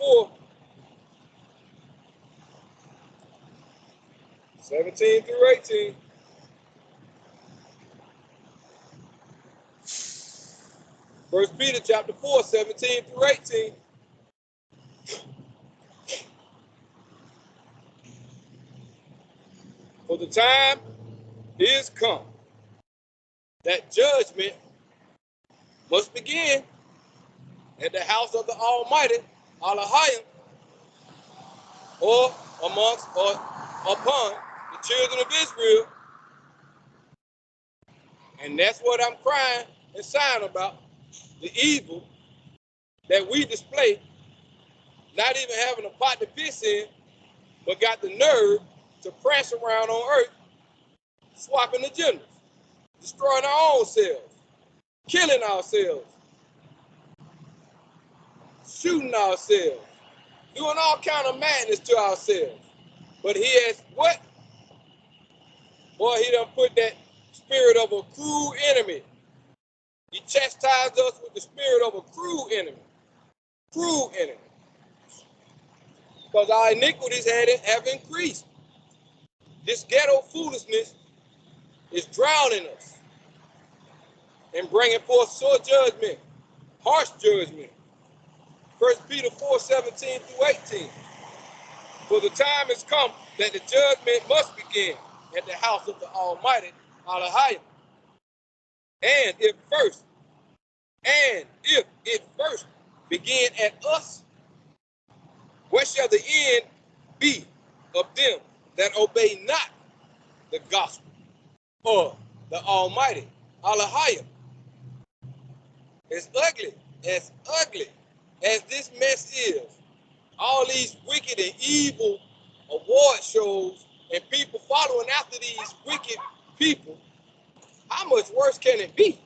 4:17-18. First Peter chapter 4:17-18. For the time is come that judgment must begin at the house of the Almighty, Allahayim, or amongst or upon the children of Israel. And that's what I'm crying and sighing about, the evil that we display, not even having a pot to piss in, but got the nerve to prance around on earth, swapping agendas, destroying our own selves, killing ourselves, shooting ourselves, doing all kind of madness to ourselves. But he has what? Boy, he done put that spirit of a cruel enemy. He chastised us with the spirit of a cruel enemy. Cruel enemy. Because our iniquities have increased. This ghetto foolishness is drowning us. and bringing forth sore judgment, harsh judgment. 1 Peter 4:17 through 18. For the time has come that the judgment must begin at the house of the Almighty, Elohim. And if it first begin at us, what shall the end be of them that obey not the gospel of the Almighty, Elohim? As ugly as this mess is, all these wicked and evil award shows and people following after these wicked people, how much worse can it be?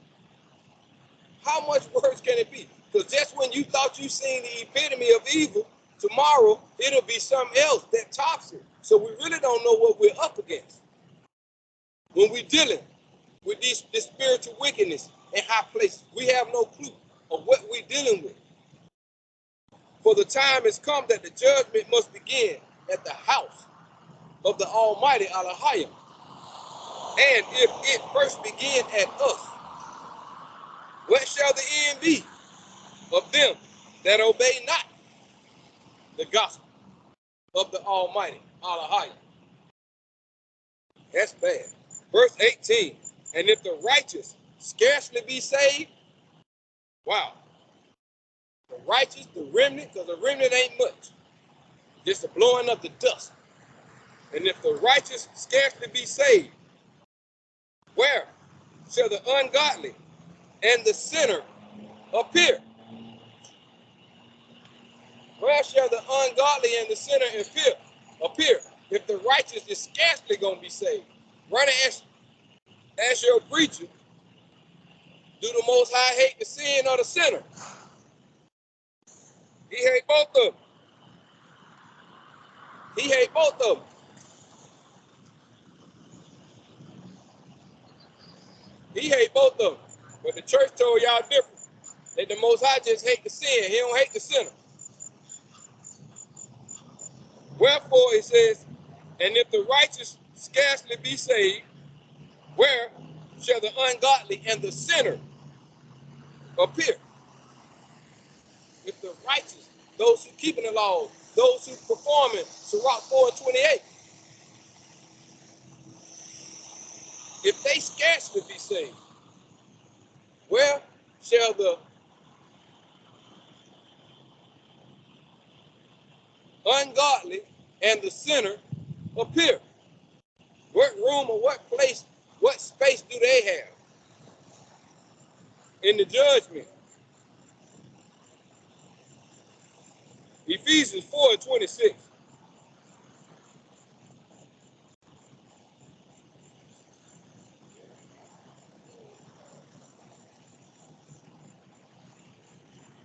How much worse can it be? Because just when you thought you seen the epitome of evil, tomorrow it'll be something else that tops it. So we really don't know what we're up against when we're dealing with this spiritual wickedness in high places. We have no clue of what we're dealing with. For the time has come that the judgment must begin at the house of the Almighty Elohim. And if it first begin at us, what shall the end be of them that obey not the gospel of the Almighty Elohim? That's bad. Verse 18, and if the righteous scarcely be saved, wow. The righteous, the remnant, because the remnant ain't much. Just a blowing up the dust. And if the righteous scarcely be saved, where shall the ungodly and the sinner appear? Where shall the ungodly and the sinner appear if the righteous is scarcely going to be saved? Run and ask your preacher, do the Most High hate the sin or the sinner? He hate both of them. He hate both of them. He hate both of them. But the church told y'all different. That the Most High just hate the sin. He don't hate the sinner. Wherefore it says, and if the righteous scarcely be saved, where shall the ungodly and the sinner appear? If the righteous, those who keeping the law, those who performing Sirach 4:28, if they scarcely be saved, where shall the ungodly and the sinner appear? What room or what place, what space do they have in the judgment? Ephesians 4:26.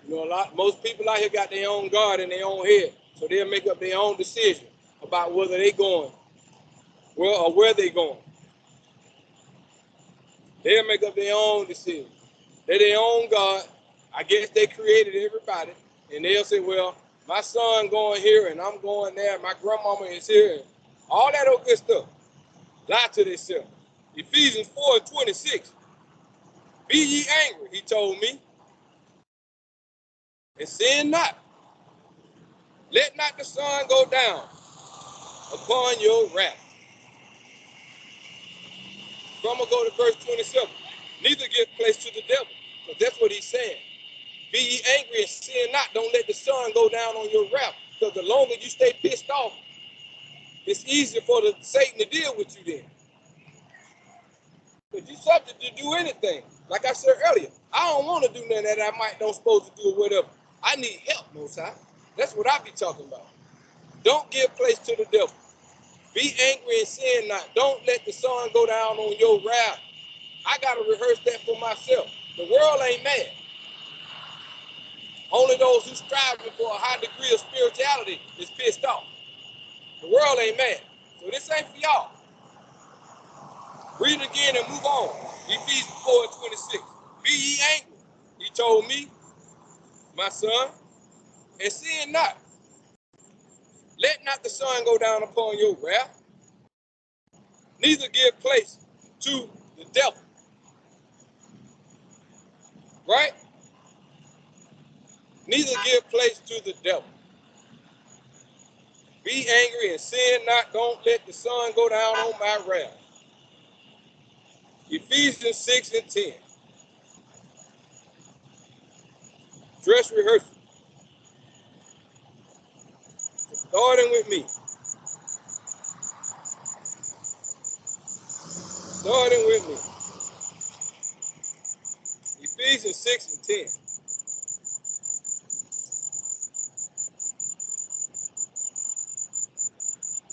You know, most people out here got their own God in their own head, so they'll make up their own decision about whether they going, well, or where they going. They'll make up their own decision. They're their own God. I guess they created everybody, and they'll say, well, my son going here, and I'm going there. My grandmama is here, and all that old good stuff. Lie to themselves. Ephesians 4:26. Be ye angry, he told me, and sin not. Let not the sun go down upon your wrath. So I'm going to go to verse 27. Neither give place to the devil, because that's what he's saying. Be ye angry and sin not. Don't let the sun go down on your wrath, because the longer you stay pissed off, it's easier for Satan to deal with you then. Because you're subject to do anything. Like I said earlier, I don't want to do nothing that I might not supposed to do or whatever. I need help, Most High. That's what I be talking about. Don't give place to the devil. Be angry and sin not. Don't let the sun go down on your wrath. I got to rehearse that for myself. The world ain't mad. Only those who striving for a high degree of spirituality is pissed off. The world ain't mad. So this ain't for y'all. Read it again and move on. Ephesians 4:26. Be ye angry, he told me, my son, and sin not. Let not the sun go down upon your wrath, neither give place to the devil. right? Neither give place to the devil. Be angry and sin not. Don't let the sun go down on my wrath. Ephesians 6 and 10. Dress rehearsal. Starting with me. Starting with me. Ephesians 6 and 10.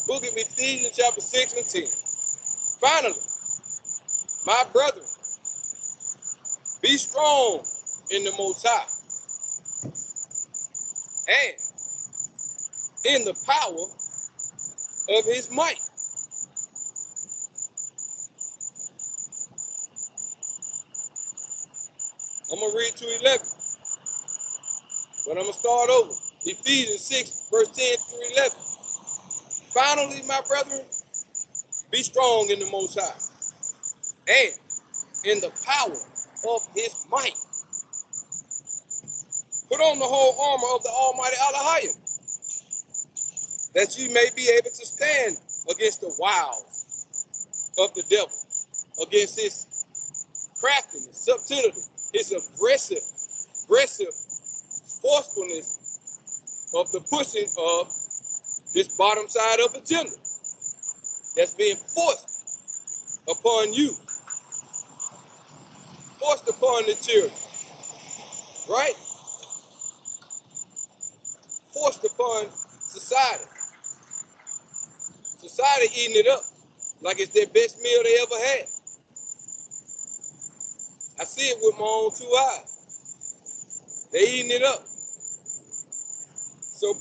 Book of Ephesians chapter 6 and 10. Finally, my brethren, be strong in the Most High and in the power of his might. I'm going to read to 11, but I'm going to start over. Ephesians 6, verse 10 through 11. Finally, my brethren, be strong in the Most High and in the power of his might. Put on the whole armor of the Almighty Allah, that ye may be able to stand against the wiles of the devil, against his craftiness, subtlety, his aggressive forcefulness of the pushing of this bottom side of agenda that's being forced upon you, forced upon the children, right? Forced upon society. Society eating it up like it's their best meal they ever had. I see it with my own 2 eyes. They eating it up. So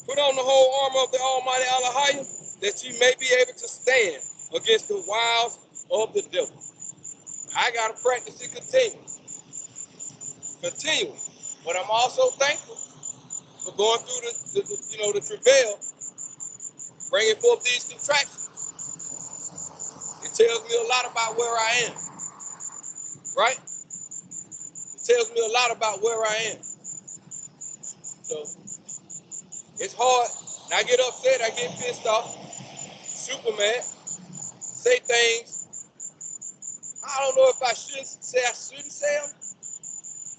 put on the whole armor of the Almighty Allah, that you may be able to stand against the wiles of the devil. I gotta practice it continually. But I'm also thankful for going through the travail, bringing forth these contractions. It tells me a lot about where I am, right? It tells me a lot about where I am. So it's hard. And I get upset, I get pissed off, super mad, say things I don't know if I shouldn't say them,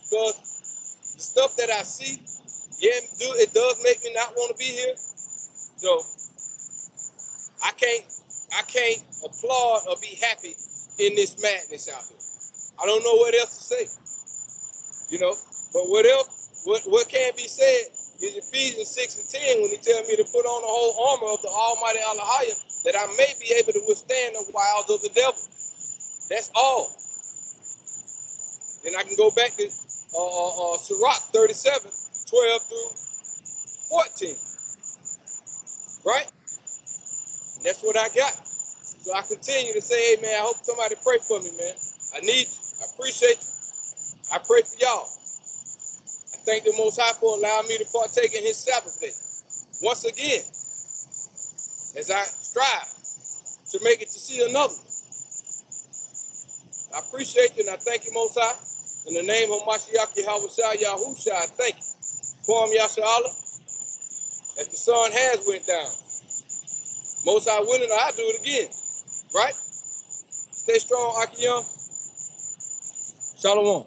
because the stuff that I see, it does make me not want to be here. So I can't applaud or be happy in this madness out here. I don't know what else to say, But what can be said is Ephesians 6 and 10 when he tells me to put on the whole armor of the Almighty Allah, that I may be able to withstand the wiles of the devil. That's all. And I can go back to Sirach 37, 12 through 14. Right? And that's what I got. So I continue to say, hey, man, I hope somebody pray for me, man. I need you. I appreciate you. I pray for y'all. I thank the Most High for allowing me to partake in his Sabbath day. Once again, as I strive to make it to see another. I appreciate you and I thank you, Most High. In the name of Mashiach Yahweh Yahusha, I thank you. For him, Yasharallah, as the sun has went down. Most High willing, I'll do it again. Right? Stay strong, Akiyam. Shalom.